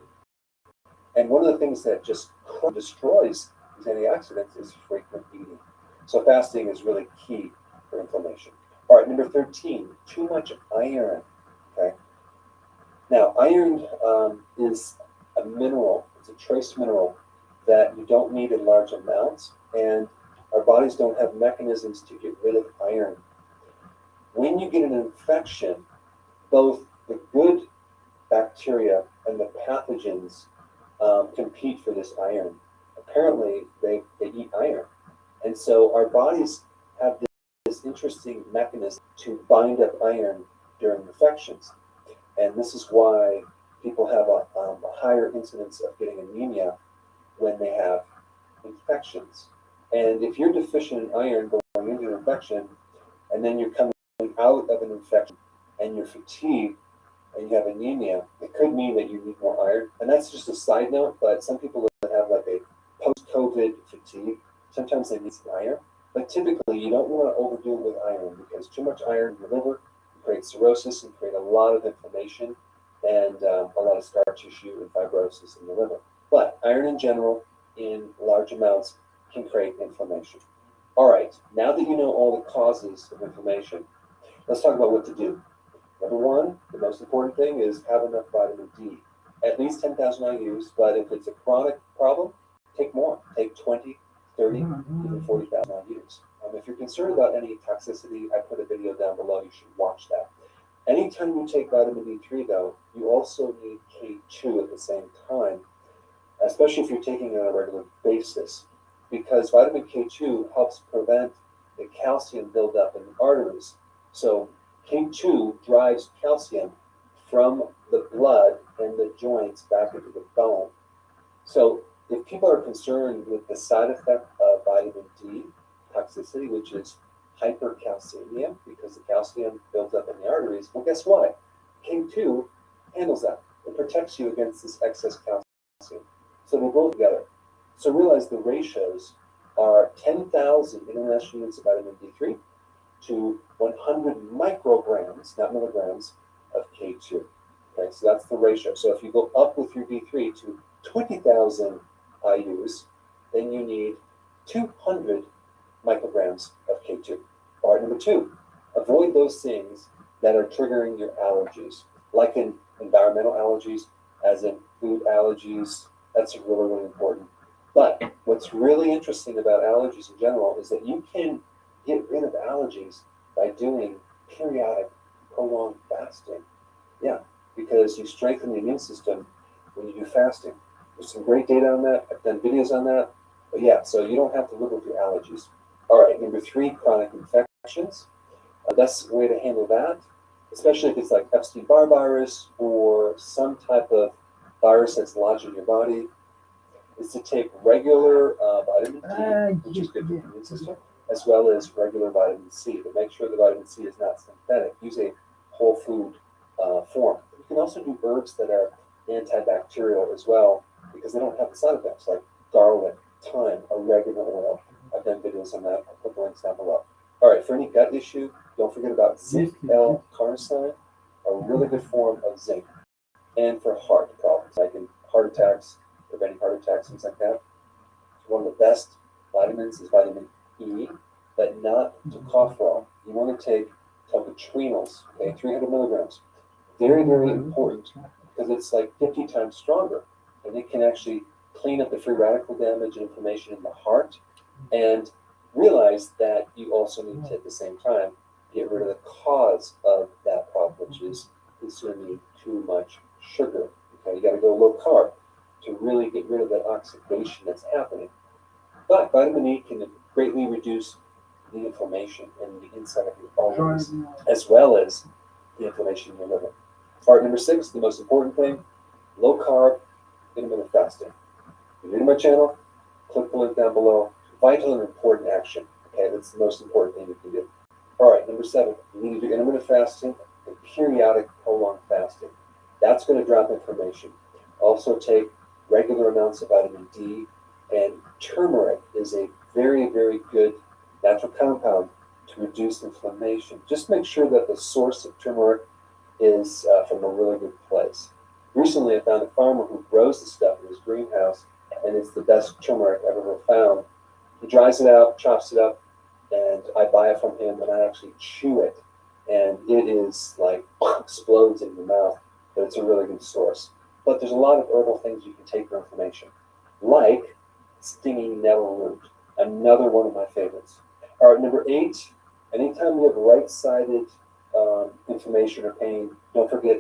And one of the things that just destroys these antioxidants is frequent eating. So fasting is really key for inflammation. All right, number 13, too much iron. Okay. Now, iron is a mineral. It's a trace mineral that you don't need in large amounts, and our bodies don't have mechanisms to get rid of iron. When you get an infection, both the good bacteria and the pathogens compete for this iron. Apparently, they eat iron. And so our bodies have this interesting mechanism to bind up iron during infections. And this is why people have a higher incidence of getting anemia when they have infections. And if you're deficient in iron going into an infection, and then you're coming out of an infection and you're fatigued and you have anemia, it could mean that you need more iron. And that's just a side note, but some people that have like a post-COVID fatigue, sometimes they need some iron. But typically, you don't want to overdo it with iron, because too much iron in your liver creates cirrhosis and create a lot of inflammation and a lot of scar tissue and fibrosis in the liver. But iron in general, in large amounts, can create inflammation. All right, now that you know all the causes of inflammation, let's talk about what to do. Number one, the most important thing is have enough vitamin D. At least 10,000 IUs, but if it's a chronic problem, take more. Take 20, 30, even 40,000 IUs. If you're concerned about any toxicity, I put a video down below. You should watch that. Anytime you take vitamin D3, though, you also need K2 at the same time, especially if you're taking it on a regular basis, because vitamin K2 helps prevent the calcium buildup in the arteries. So K2 drives calcium from the blood and the joints back into the bone. So if people are concerned with the side effect of vitamin D toxicity, which is hypercalcemia, because the calcium builds up in the arteries, well, guess what? K2 handles that. It protects you against this excess calcium. So they go together. So realize the ratios are 10,000 international units of vitamin D3 to 100 micrograms, not milligrams, of K2. Okay, so that's the ratio. So if you go up with your D3 to 20,000 IUs, then you need 200 micrograms of K2. Part number two, avoid those things that are triggering your allergies, like in environmental allergies, as in food allergies. That's really important. But what's really interesting about allergies in general is that you can get rid of allergies by doing periodic prolonged fasting. Yeah, because you strengthen the immune system when you do fasting. There's some great data on that. I've done videos on that. But yeah, so you don't have to live with your allergies. All right, number three, chronic infections. The best way to handle that, especially if it's like Epstein-Barr virus or some type of virus that's lodged in your body, is to take regular vitamin D, which is good for the immune system, as well as regular vitamin C. But make sure the vitamin C is not synthetic. Use a whole food form. You can also do herbs that are antibacterial as well, because they don't have the side effects, like garlic, thyme, oregano oil. I've done videos on that. I'll put the links down below. All right, for any gut issue, don't forget about zinc L-carnosine, a really good form of zinc. And for heart problems, like in heart attacks, preventing heart attacks, things like that, one of the best vitamins is vitamin E, but not tocopherol. You want to take tocotrienols, okay, 300 milligrams. Very important, because it's like 50 times stronger, and it can actually clean up the free radical damage and inflammation in the heart. And realize that you also need to, at the same time, get rid of the cause of that problem, which is consuming too much sugar. Okay, you got to go low carb to really get rid of that oxidation that's happening. But vitamin E can greatly reduce the inflammation in the inside of your organs, as well as the inflammation in your liver. Part number 6, the most important thing, low carb, intermittent fasting. If you're new to my channel, click the link down below. Vital and important action. Okay, that's the most important thing you can do. All right, number 7, you need to do intermittent fasting and periodic prolonged fasting. That's going to drop inflammation. Also take regular amounts of vitamin D, and turmeric is a very, very good natural compound to reduce inflammation. Just make sure that the source of turmeric is from a really good place. Recently, I found a farmer who grows the stuff in his greenhouse, and it's the best turmeric I've ever found. He dries it out, chops it up, and I buy it from him, and I actually chew it, and it is like explodes in your mouth, but it's a really good source. But there's a lot of herbal things you can take for inflammation, like stinging nettle root, another one of my favorites. All right, number 8, anytime you have right-sided inflammation or pain, don't forget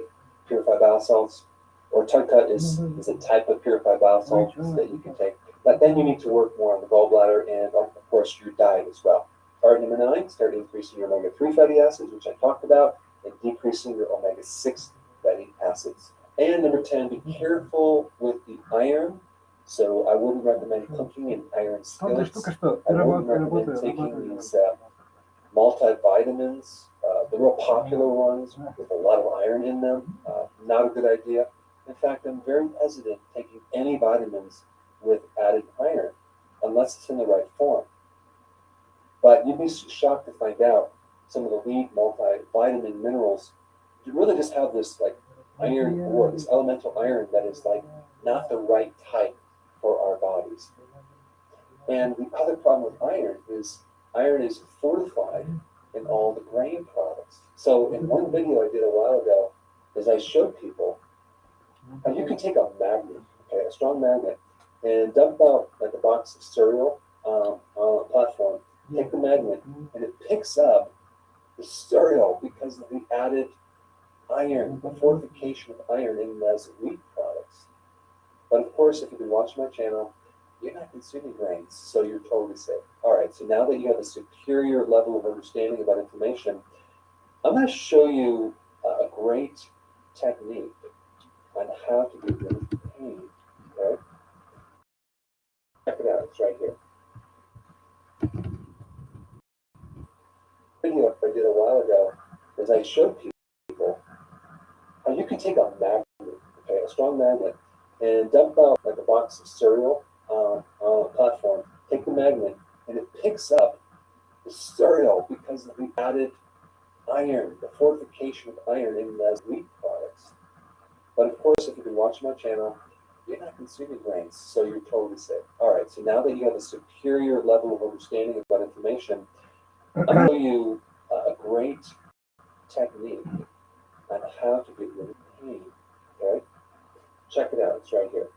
purified bowel salts, or tugcut is a type of purified bowel salt that you can take. But then you need to work more on the gallbladder and, of course, your diet as well. All right, number 9, start increasing your omega-3 fatty acids, which I talked about, and decreasing your omega-6 fatty acids. And number 10, be careful with the iron. So I wouldn't recommend cooking in iron skillets. I wouldn't recommend taking these multivitamins, the real popular ones with a lot of iron in them. Not a good idea. In fact, I'm very hesitant taking any vitamins with added iron, unless it's in the right form. But you'd be shocked to find out some of the lead multivitamin minerals, you really just have this like iron ore, this elemental iron that is like not the right type for our bodies. And the other problem with iron is fortified in all the grain products. So in one video I did a while ago, is I showed people how you can take a magnet, okay, a strong magnet, and dump out like a box of cereal on a platform, take the magnet, and it picks up the cereal because of the added iron, the fortification of iron in those wheat products. But of course, if you've been watching my channel, you're not consuming grains, so you're totally safe. All right, so now that you have a superior level of understanding about inflammation, I'm going to show you a great technique on how to get rid of pain. Okay? Check it out, it's right here. Video I did a while ago is I showed people how you can take a magnet, okay, a strong magnet, and dump out like a box of cereal on a platform, take the magnet, and it picks up the cereal because of the added iron, the fortification of iron in those wheat products. But of course, if you've been watching my channel, you're not consuming grains, so you're totally safe. All right, so now that you have a superior level of understanding about inflammation, I'm going to show you a great technique on how to get rid of pain. Okay? Check it out, it's right here.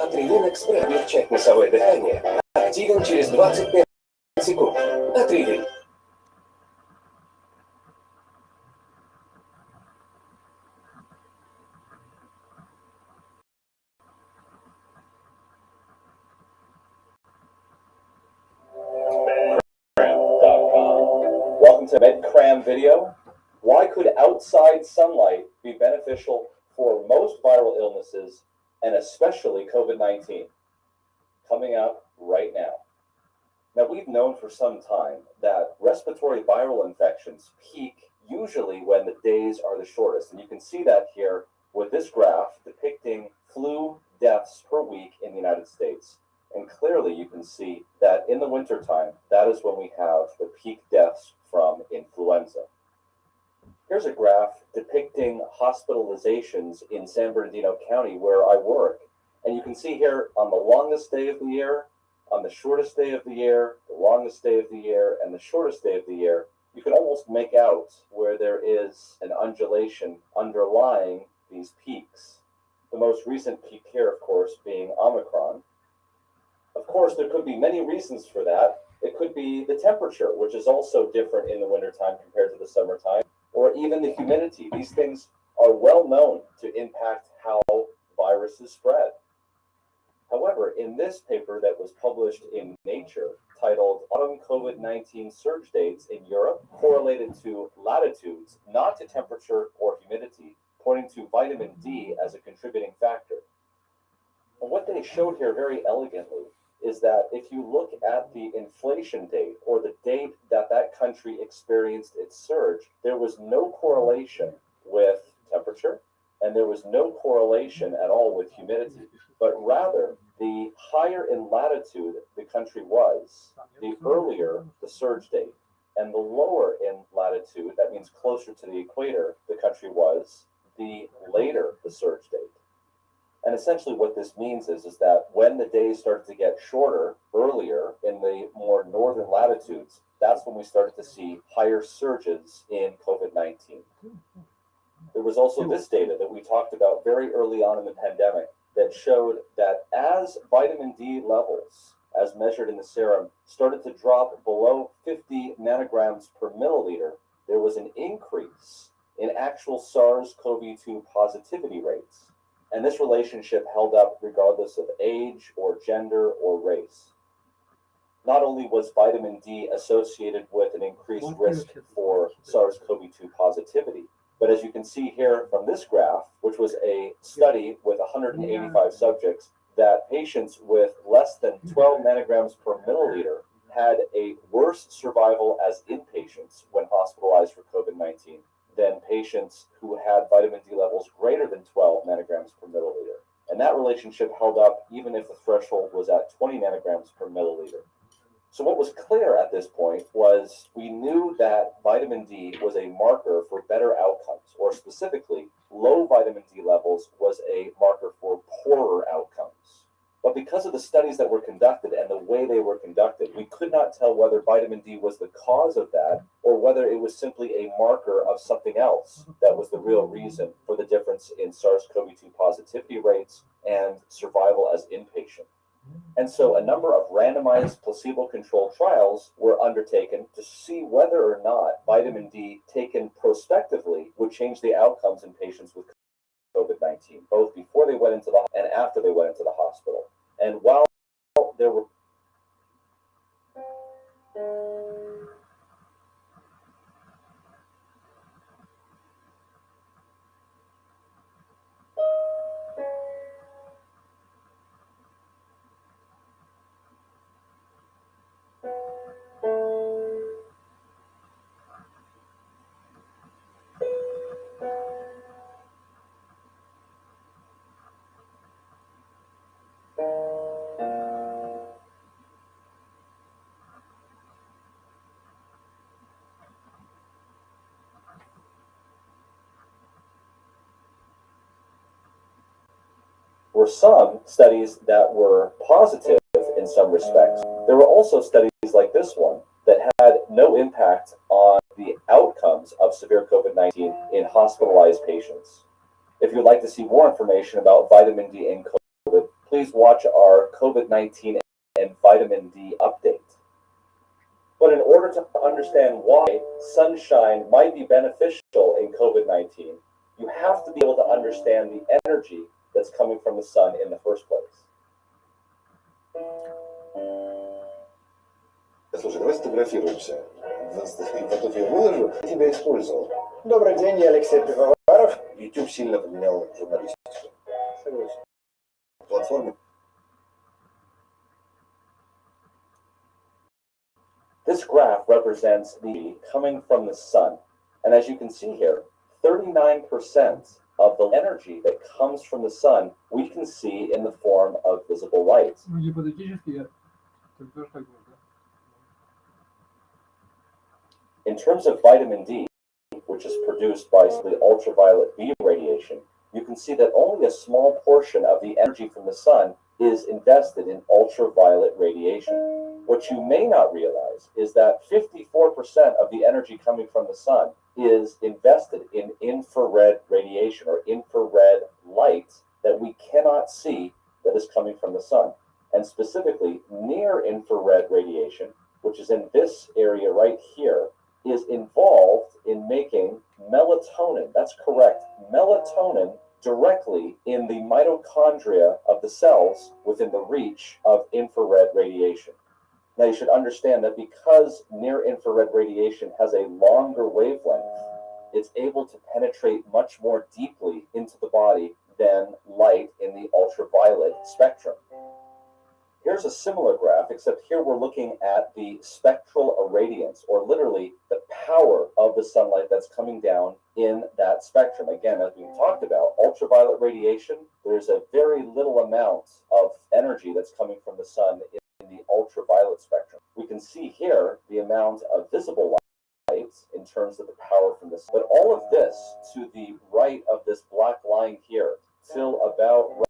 Атрилин Экспресс. Облегчает носовое дыхание. Активен через 25 секунд. Атрилин. Welcome to MedCram video. Why could outside sunlight be beneficial for most viral illnesses and especially COVID-19? Coming up right now. Now, we've known for some time that respiratory viral infections peak usually when the days are the shortest. And you can see that here with this graph depicting flu deaths per week in the United States. And clearly you can see that in the wintertime, that is when we have the peak deaths from influenza. Here's a graph depicting hospitalizations in San Bernardino County where I work. And you can see here on the longest day of the year, on the shortest day of the year, the longest day of the year, and the shortest day of the year, you can almost make out where there is an undulation underlying these peaks. The most recent peak here, of course, being Omicron. Of course, there could be many reasons for that. It could be the temperature, which is also different in the wintertime compared to the summertime, or even the humidity. These things are well known to impact how viruses spread. However, in this paper that was published in Nature, titled Autumn COVID-19 Surge Dates in Europe Correlated to Latitudes, not to temperature or humidity, pointing to vitamin D as a contributing factor. And what they showed here very elegantly is that if you look at the inflation date, or the date that that country experienced its surge, there was no correlation with temperature, and there was no correlation at all with humidity, but rather the higher in latitude the country was, the earlier the surge date, and the lower in latitude, that means closer to the equator, the country was, the later the surge date. And essentially what this means is that when the days started to get shorter earlier in the more northern latitudes, that's when we started to see higher surges in COVID-19. There was also this data that we talked about very early on in the pandemic that showed that as vitamin D levels, as measured in the serum, started to drop below 50 nanograms per milliliter, there was an increase in actual SARS-CoV-2 positivity rates. And this relationship held up regardless of age or gender or race. Not only was vitamin D associated with an increased risk for SARS-CoV-2 positivity, but as you can see here from this graph, which was a study with 185 subjects, that patients with less than 12 nanograms per milliliter had a worse survival as inpatients when hospitalized for COVID-19 than patients who had vitamin D levels greater than 12 nanograms per milliliter. And that relationship held up even if the threshold was at 20 nanograms per milliliter. So what was clear at this point was we knew that vitamin D was a marker for better outcomes, or specifically, low vitamin D levels was a marker for poorer outcomes. But because of the studies that were conducted and the way they were conducted, we could not tell whether vitamin D was the cause of that or whether it was simply a marker of something else that was the real reason for the difference in SARS-CoV-2 positivity rates and survival as inpatient. And so a number of randomized placebo-controlled trials were undertaken to see whether or not vitamin D taken prospectively would change the outcomes in patients with COVID-19, both before they went into the and after they went into the hospital. And while there were some studies that were positive in some respects. There were also studies like this one that had no impact on the outcomes of severe COVID-19 in hospitalized patients. If you'd like to see more information about vitamin D and COVID, please watch our COVID-19 and vitamin D update. But in order to understand why sunshine might be beneficial in COVID-19, you have to be able to understand the energy that's coming from the sun in the first place. Слушай, давай сфотографируемся. Фотографию выложу, я тебя использовал. Добрый день, я Алексей Пивоваров. YouTube сильно поменял журналистику. Согласен. Платформы. This graph represents the coming from the sun. And as you can see here, 39% of the energy that comes from the sun, we can see in the form of visible light. In terms of vitamin D, which is produced by the ultraviolet B radiation, you can see that only a small portion of the energy from the sun is invested in ultraviolet radiation. What you may not realize is that 54% of the energy coming from the sun is invested in infrared radiation, or infrared light, that we cannot see that is coming from the sun. And specifically, near infrared radiation which is in this area right here, is involved in making melatonin. That's correct. Melatonin directly in the mitochondria of the cells within the reach of infrared radiation. Now you should understand that because near-infrared radiation has a longer wavelength, it's able to penetrate much more deeply into the body than light in the ultraviolet spectrum. Here's a similar graph, except here we're looking at the spectral irradiance, or literally the power of the sunlight that's coming down in that spectrum. Again, as we talked about, ultraviolet radiation, there's a very little amount of energy that's coming from the sun in the ultraviolet spectrum. We can see here the amount of visible light in terms of the power from the sun. But all of this to the right of this black line here, till about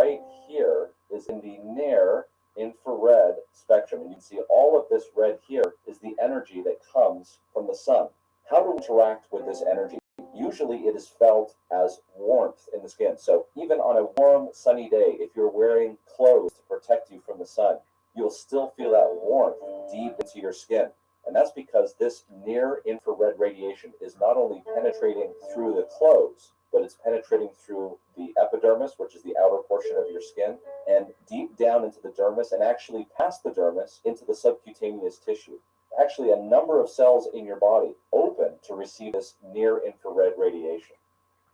right here, is in the near infrared spectrum. And you can see all of this red here is the energy that comes from the sun. How to interact with this energy? Usually it is felt as warmth in the skin. So even on a warm, sunny day, if you're wearing clothes to protect you from the sun, you'll still feel that warmth deep into your skin. And that's because this near infrared radiation is not only penetrating through the clothes, but it's penetrating through the epidermis, which is the outer portion of your skin, and deep down into the dermis, and actually past the dermis into the subcutaneous tissue. Actually, a number of cells in your body open to receive this near-infrared radiation.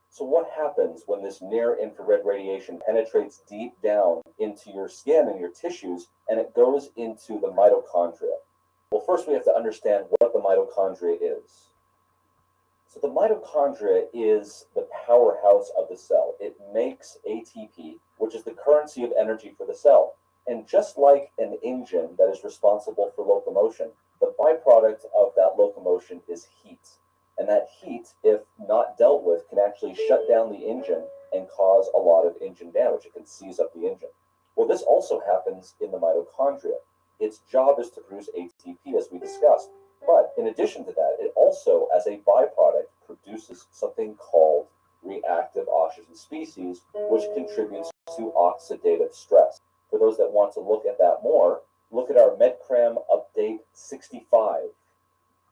So what happens when this near-infrared radiation penetrates deep down into your skin and your tissues, and it goes into the mitochondria? Well, first we have to understand what the mitochondria is. So the mitochondria is the powerhouse of the cell. It makes ATP, which is the currency of energy for the cell. And just like an engine that is responsible for locomotion, the byproduct of that locomotion is heat. And that heat, if not dealt with, can actually shut down the engine and cause a lot of engine damage. It can seize up the engine. Well, this also happens in the mitochondria. Its job is to produce ATP, as we discussed. But in addition to that, it also, as a byproduct, produces something called reactive oxygen species, which contributes to oxidative stress. For those that want to look at that more, look at our MedCram Update 65.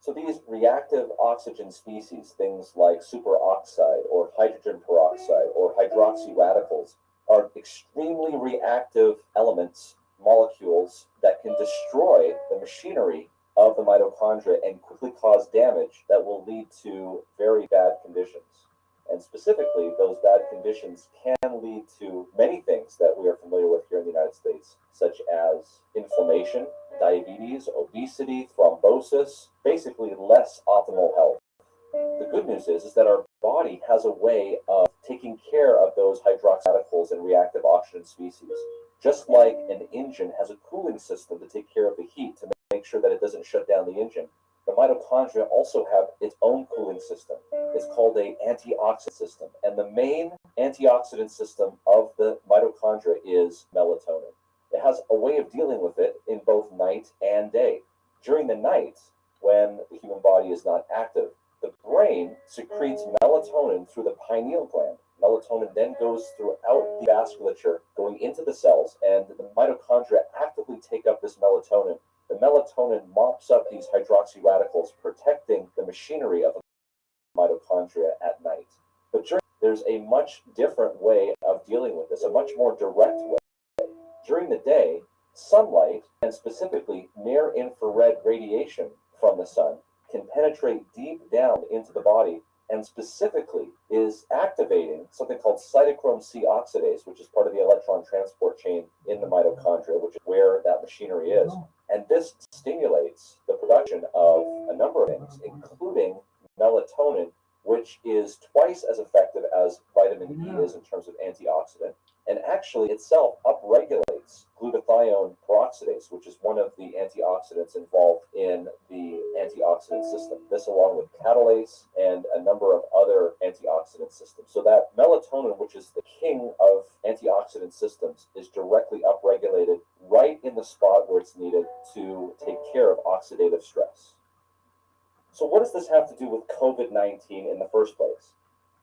So these reactive oxygen species, things like superoxide or hydrogen peroxide or hydroxy radicals, are extremely reactive elements, molecules that can destroy the machinery of the mitochondria and quickly cause damage that will lead to very bad conditions. And specifically, those bad conditions can lead to many things that we are familiar with here in the United States, such as inflammation, diabetes, obesity, thrombosis, basically less optimal health. The good news is that our body has a way of taking care of those hydroxy radicals and reactive oxygen species. Just like an engine has a cooling system to take care of the heat to make sure that it doesn't shut down the engine, the mitochondria also have its own cooling system. It's called an antioxidant system. And the main antioxidant system of the mitochondria is melatonin. It has a way of dealing with it in both night and day. During the night, when the human body is not active, the brain secretes melatonin through the pineal gland. Melatonin then goes throughout the vasculature, going into the cells, and the mitochondria actively take up this melatonin. The melatonin mops up these hydroxy radicals, protecting the machinery of the mitochondria at night. But there's a much different way of dealing with this, a much more direct way. During the day, sunlight, and specifically near-infrared radiation from the sun, can penetrate deep down into the body and specifically is activating something called cytochrome C oxidase, which is part of the electron transport chain in the mitochondria, which is where that machinery is. And this stimulates the production of a number of things, including melatonin, which is twice as effective as vitamin E is in terms of antioxidant, and actually itself upregulates glutathione peroxidase, which is one of the antioxidants involved in the antioxidant system. This along with catalase and a number of other antioxidant systems. So that melatonin, which is the king of antioxidant systems, is directly upregulated right in the spot where it's needed to take care of oxidative stress. So what does this have to do with COVID-19 in the first place?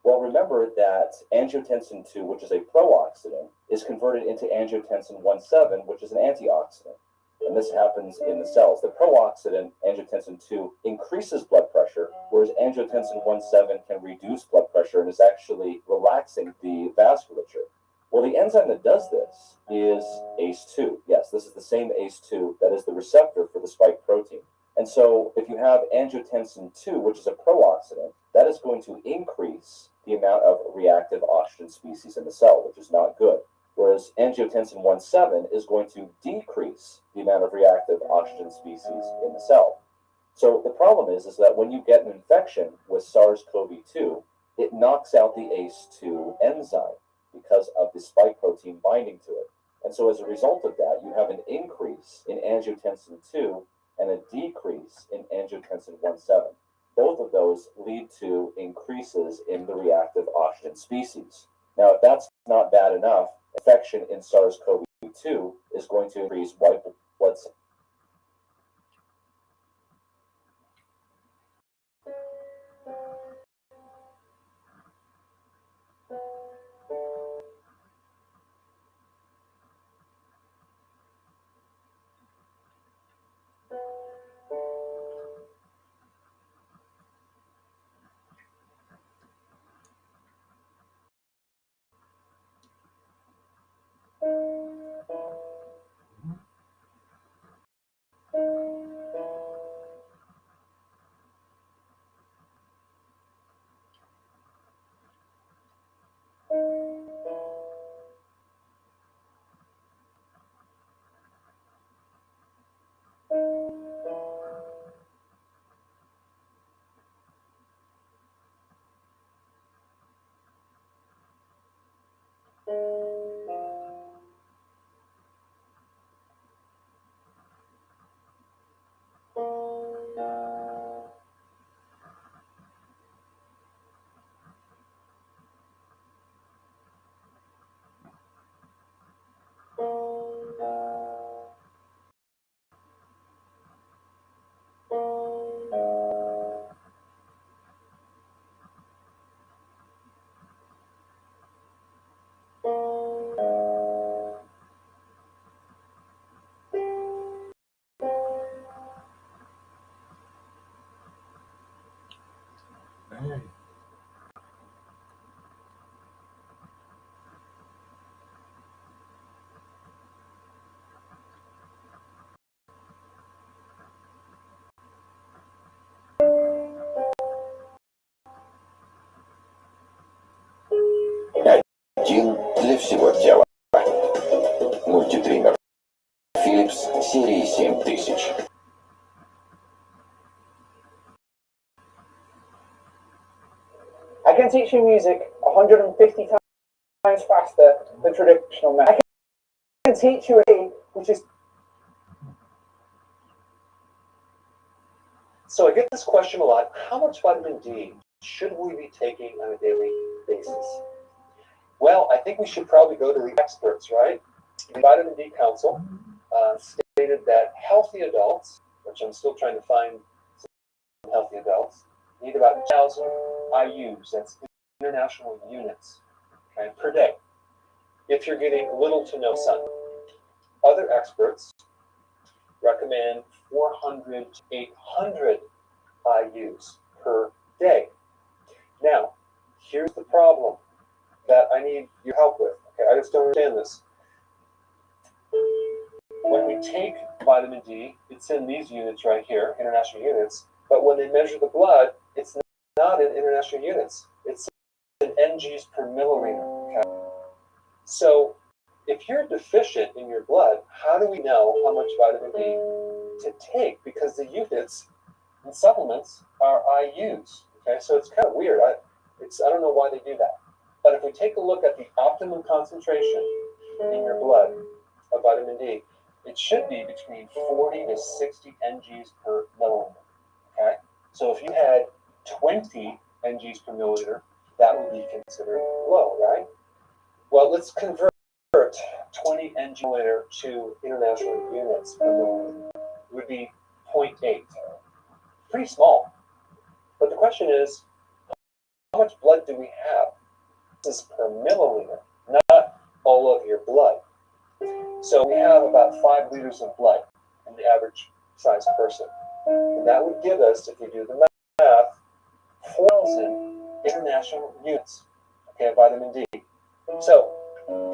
Well, remember that angiotensin 2, which is a pro-oxidant, is converted into angiotensin 1,7, which is an antioxidant. And this happens in the cells. The pro-oxidant, angiotensin 2, increases blood pressure, whereas angiotensin 1,7 can reduce blood pressure and is actually relaxing the vasculature. Well, the enzyme that does this is ACE2. Yes, this is the same ACE2 that is the receptor for the spike protein. And so if you have angiotensin 2, which is a pro-oxidant, that is going to increase the amount of reactive oxygen species in the cell, which is not good. Whereas angiotensin 1,7 is going to decrease the amount of reactive oxygen species in the cell. So the problem is that when you get an infection with SARS-CoV-2, it knocks out the ACE2 enzyme because of the spike protein binding to it. And so as a result of that, you have an increase in angiotensin 2 and a decrease in angiotensin 1,7. Both of those lead to increases in the reactive oxygen species. Now, if that's not bad enough, infection in SARS-CoV-2 is going to increase white blood cells. Один для всего тела. Мультитриммер Philips серии 7000. I can teach you music 150 times faster than traditional method. I can teach you a which is. So I get this question a lot: how much vitamin D should we be taking on a daily basis? Well, I think we should probably go to the experts, right? The Vitamin D Council stated that healthy adults, which I'm still trying to find some healthy adults, need about 1,000 IUs, that's international units, okay, per day, if you're getting little to no sun. Other experts recommend 400 to 800 IUs per day. Now, here's the problem that I need your help with. Okay, I just don't understand this. When we take vitamin D, it's in these units right here, international units, but when they measure the blood, it's not in international units. It's in mgs per milliliter. Okay? So if you're deficient in your blood, how do we know how much vitamin D to take? Because the units and supplements are IUs. Okay, so it's kind of weird. I don't know why they do that. But if we take a look at the optimum concentration in your blood of vitamin D, it should be between 40 to 60 mgs per milliliter. Okay, so if you had 20 mgs per milliliter, that would be considered low, right? Well, let's convert 20 mg per milliliter to international units per milliliter. It would be 0.8. Pretty small. But the question is, how much blood do we have? This is per milliliter, not all of your blood. So we have about 5 liters of blood. from the average sized person. And that would give us, if you do the math, 4,000 international units, okay, of vitamin D. So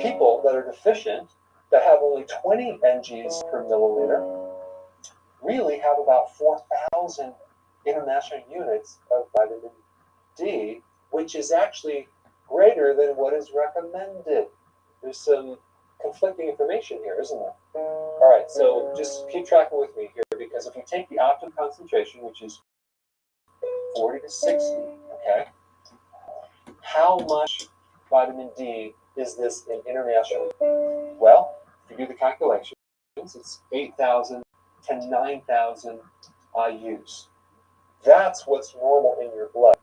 people that are deficient, that have only 20 mgs per milliliter, really have about 4,000 international units of vitamin D, which is actually greater than what is recommended. There's some conflicting information here, isn't there? All right, so just keep tracking with me here, because if you take the optimum concentration, which is 40 to 60, okay, how much vitamin D is this in international? Well, if you do the calculations, it's 8,000 to 9,000 IUs. That's what's normal in your blood.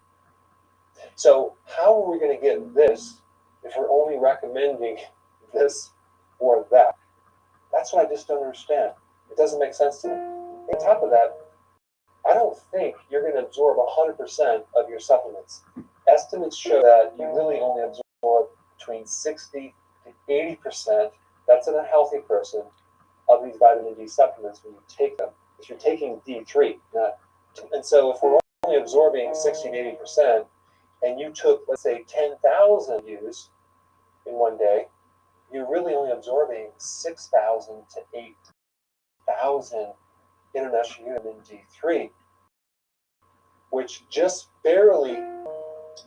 So how are we going to get this if we're only recommending this or that? That's what I just don't understand. It doesn't make sense to me. On top of that, I don't think you're going to absorb 100% of your supplements. Estimates show that you really only absorb between 60 to 80%, that's in a healthy person, of these vitamin D supplements when you take them. If you're taking D3, not. And so if we're only absorbing 60 to 80%, and you took, let's say, 10,000 U's in one day, you're really only absorbing 6,000 to 8,000 international units in D3, which just barely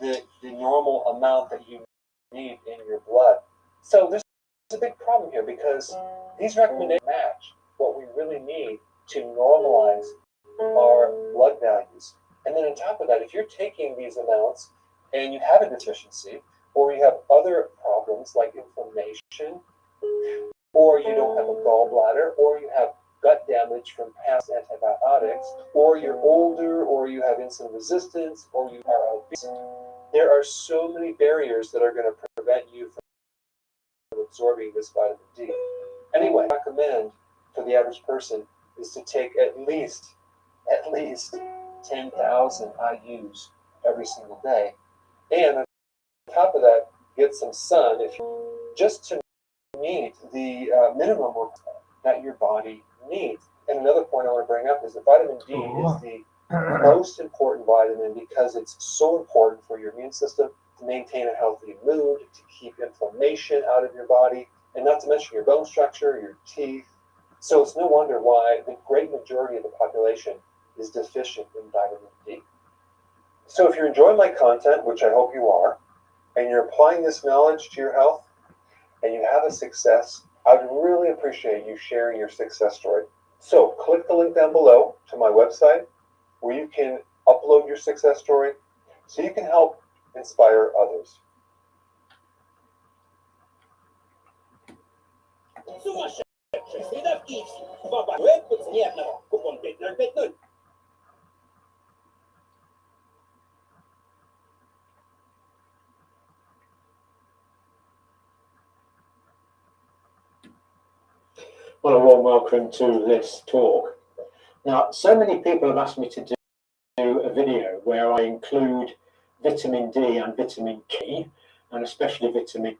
the normal amount that you need in your blood. So there's a big problem here, because these recommendations match what we really need to normalize our blood values. And then on top of that, if you're taking these amounts and you have a deficiency, or you have other problems like inflammation, or you don't have a gallbladder, or you have gut damage from past antibiotics, or you're older, or you have insulin resistance, or you are obese, there are so many barriers that are going to prevent you from absorbing this vitamin D. Anyway, I recommend for the average person is to take at least 10,000 IUs every single day. And on top of that, get some sun, if you, just to meet the minimum that your body needs. And another point I want to bring up is that vitamin D is the most important vitamin, because it's so important for your immune system to maintain a healthy mood, to keep inflammation out of your body, and not to mention your bone structure, your teeth. So it's no wonder why the great majority of the population is deficient in vitamin D. So if you're enjoying my content, which I hope you are, and you're applying this knowledge to your health, and you have a success, I'd really appreciate you sharing your success story. So click the link down below to my website, where you can upload your success story so you can help inspire others. Сумасшедший, средовки все. Два дуэт по цене одного. Купон 5050. Well, a warm welcome to this talk. Now, so many people have asked me to do a video where I include vitamin D and vitamin K, and especially vitamin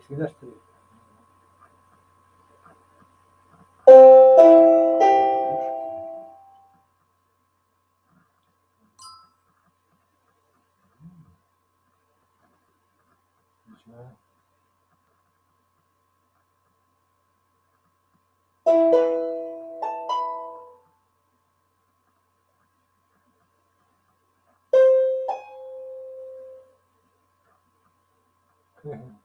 Всегда что ли? Отлично.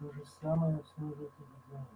То же самое все уже это делает.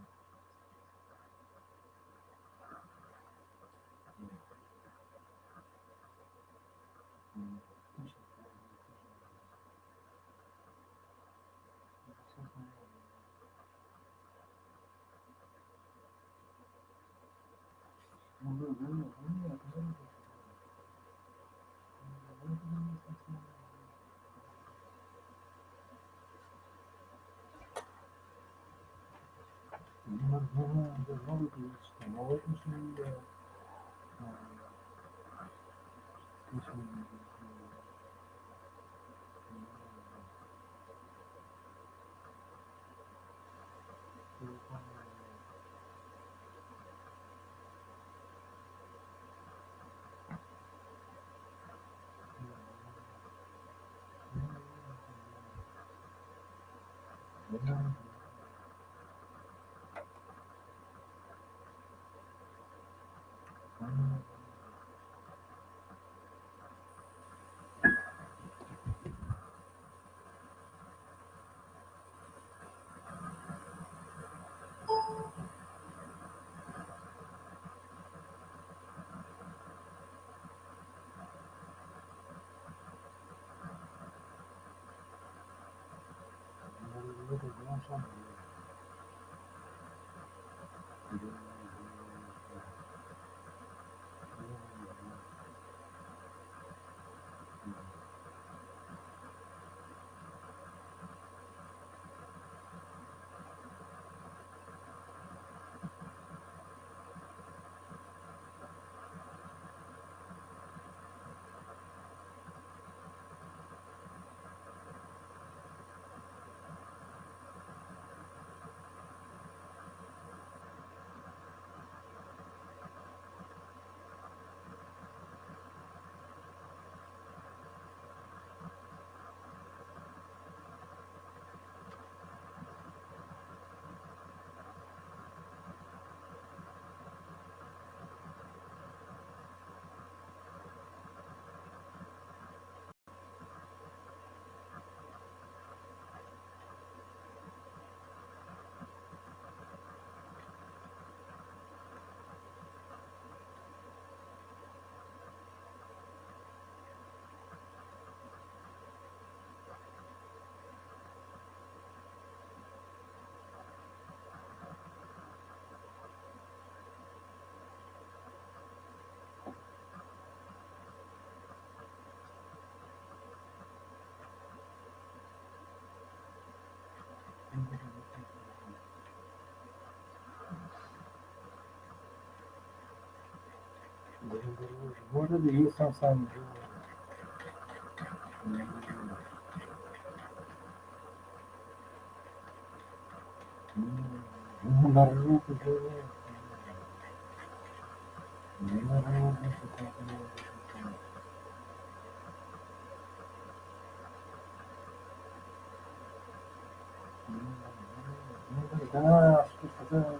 Может быть, есть он сам. Народ живет. Народ да, что-то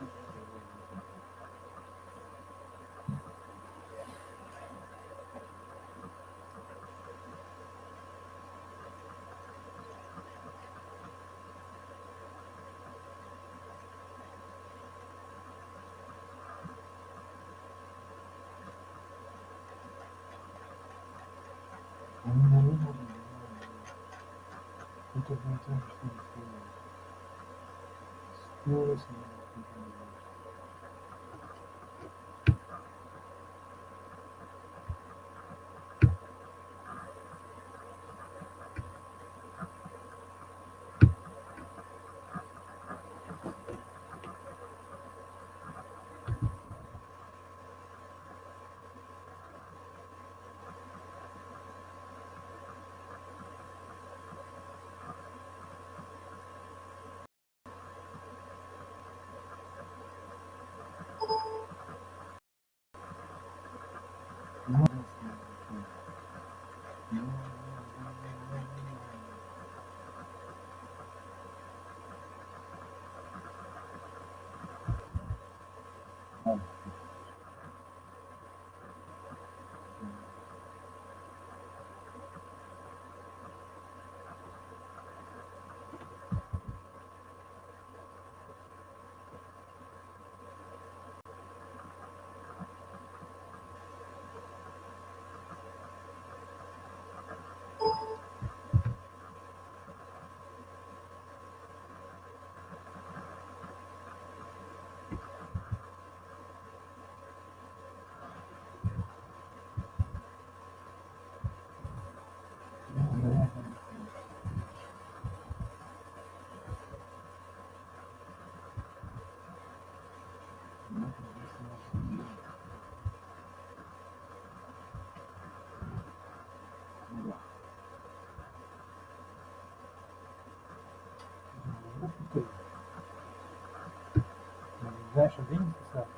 Знаешь, деньги писать?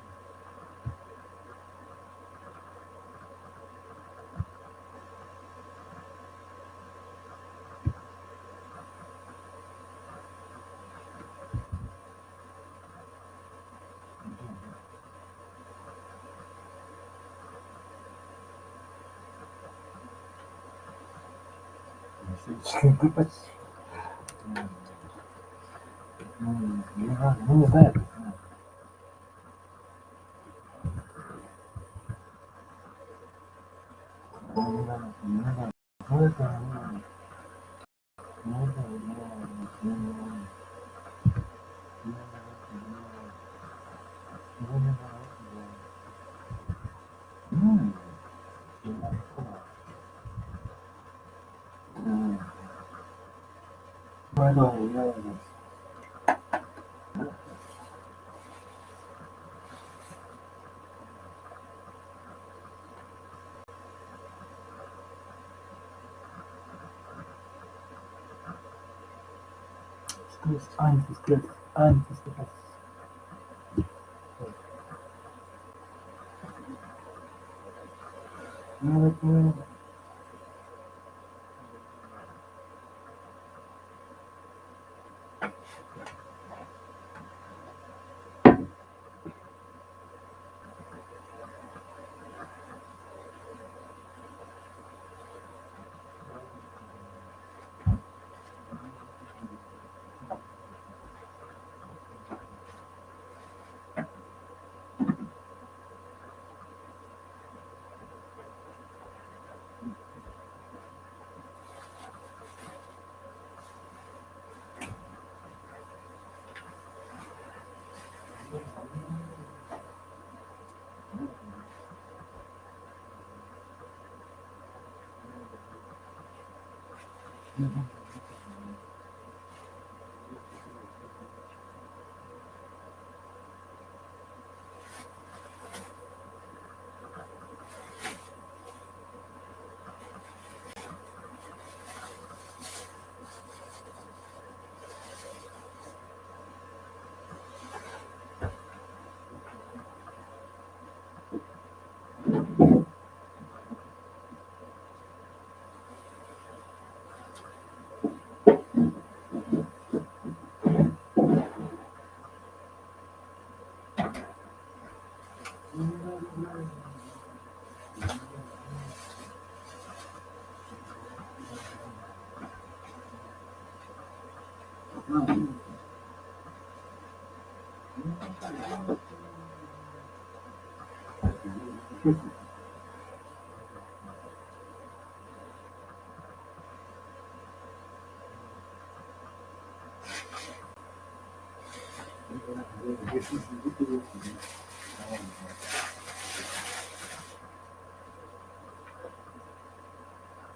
Глупость. Не знаю. Антистресс.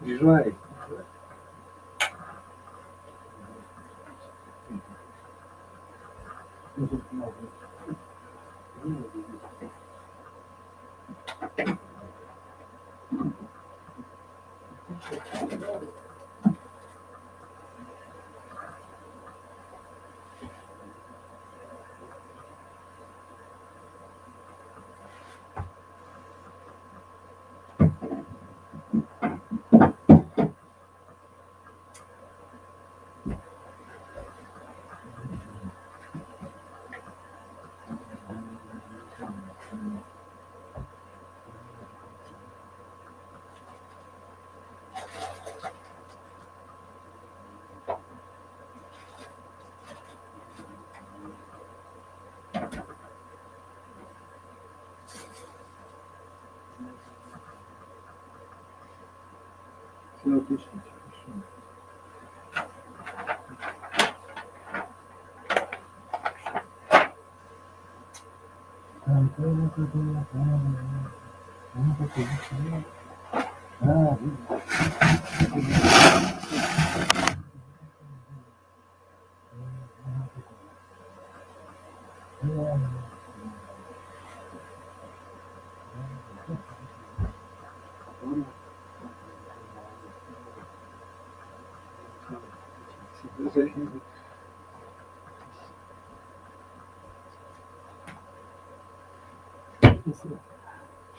Приезжай. Все отлично.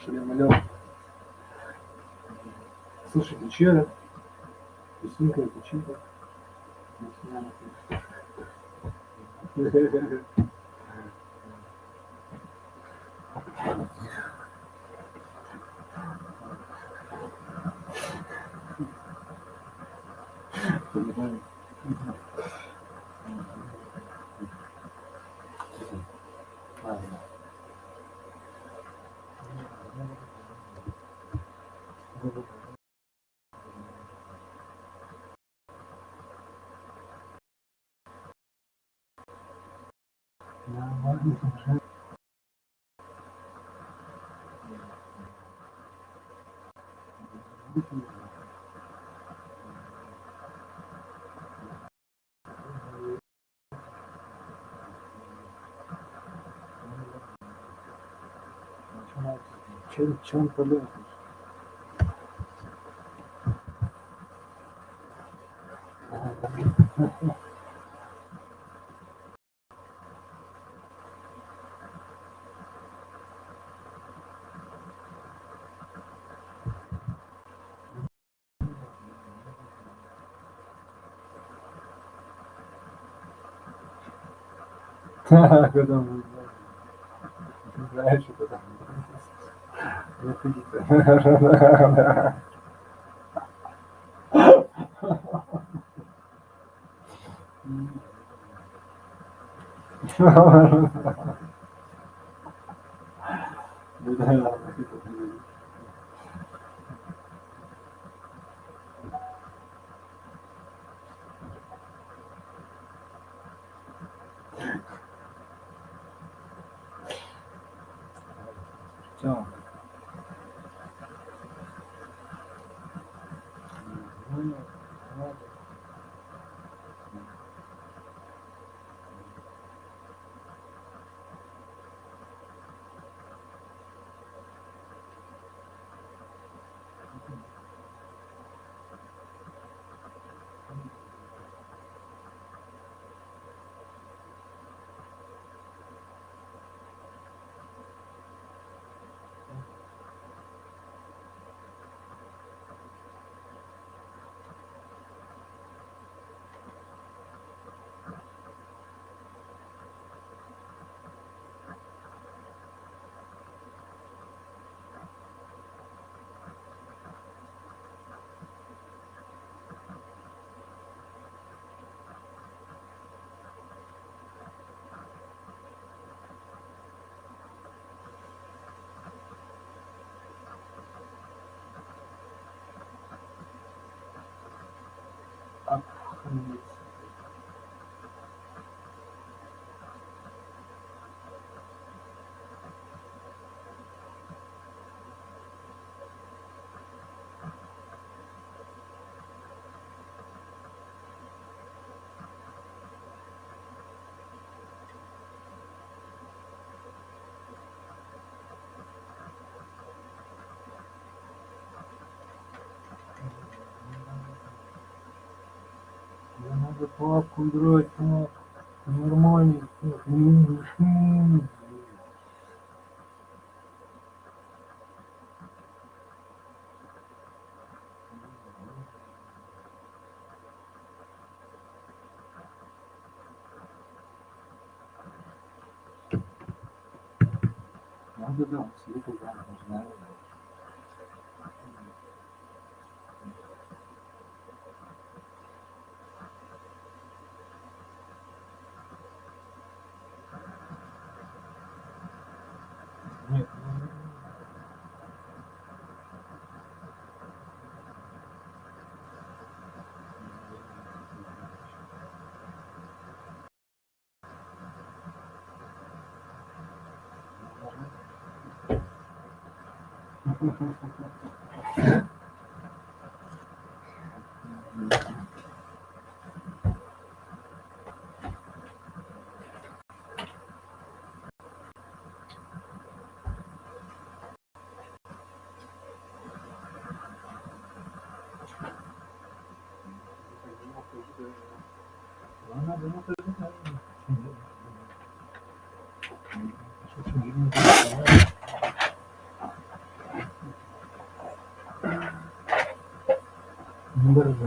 Шлемалёв. Слушай, вечера, песенка, печенька. Чем полезно? Когда мы знаешь, что там. Вот видите. Все. Надо папку играть, так. Нормально. Надо, да, света, да, знаю. Нет,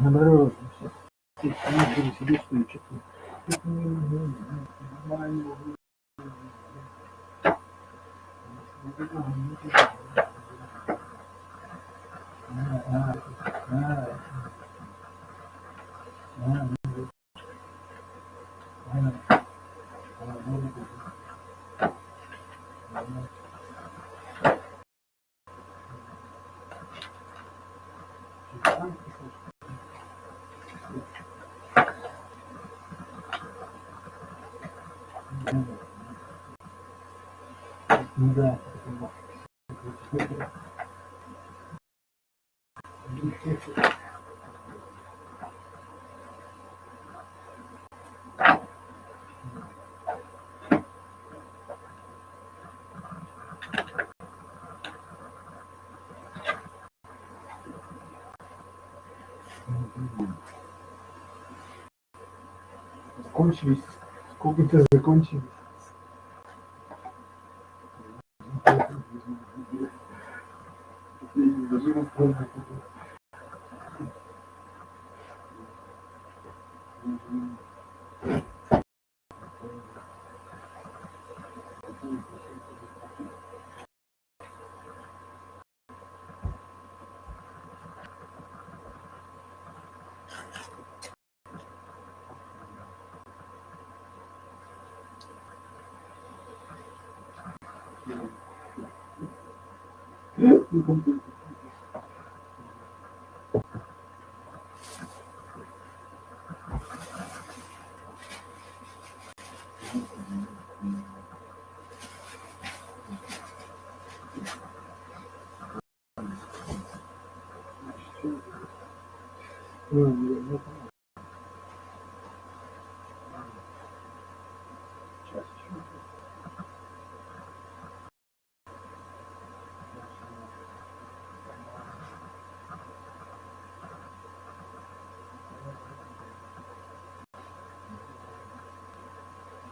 наоборот, сейчас себе что что-то нормально. Да. Закончились. Сколько-то закончились.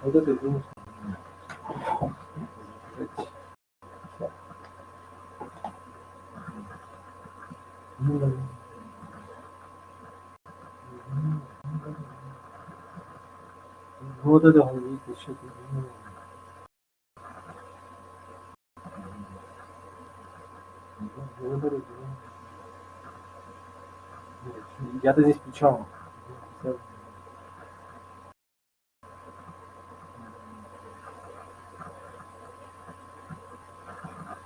Вот это думаю. Вот это вот что-то. Я-то здесь при чем?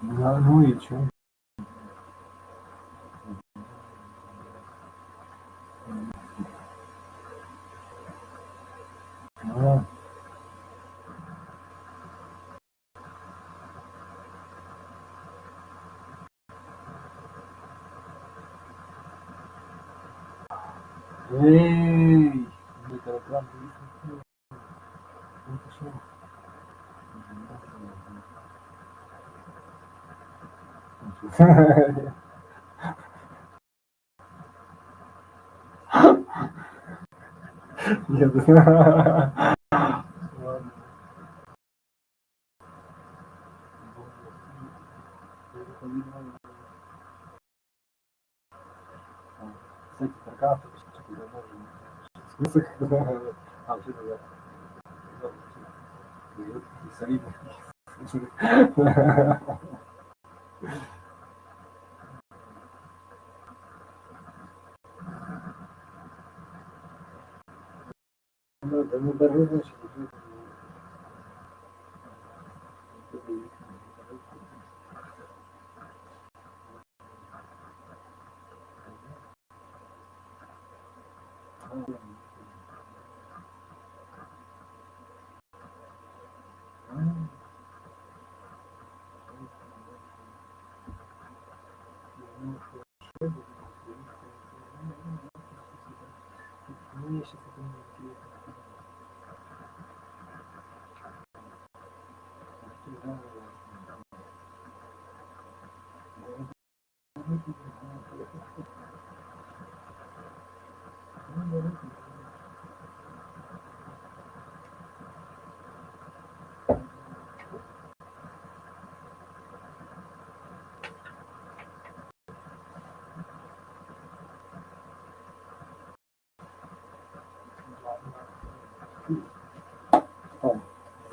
Да, ну и что? Эй! Это прям Нет. Ладно. Всякие таркаты, смысл, а, все это, солидно. Да, ну даже, значит,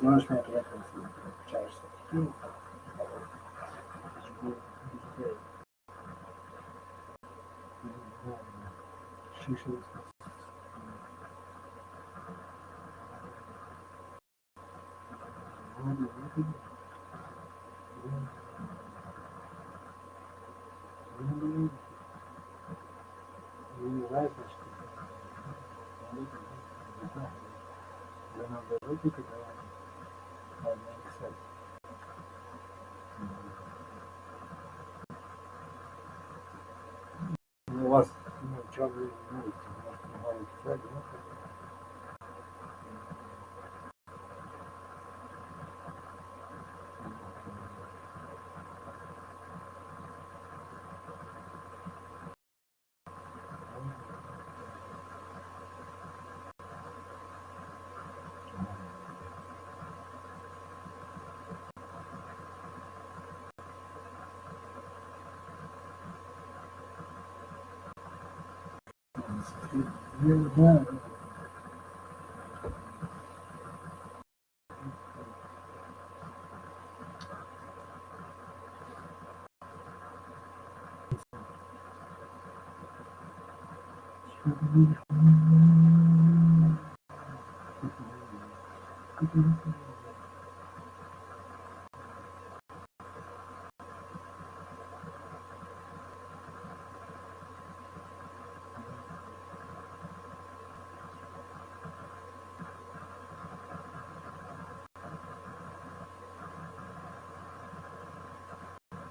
знаешь, меня приехал, общаешься. Не знаешь, у вас черные новости, маленький флаг, я не знаю. Thank you.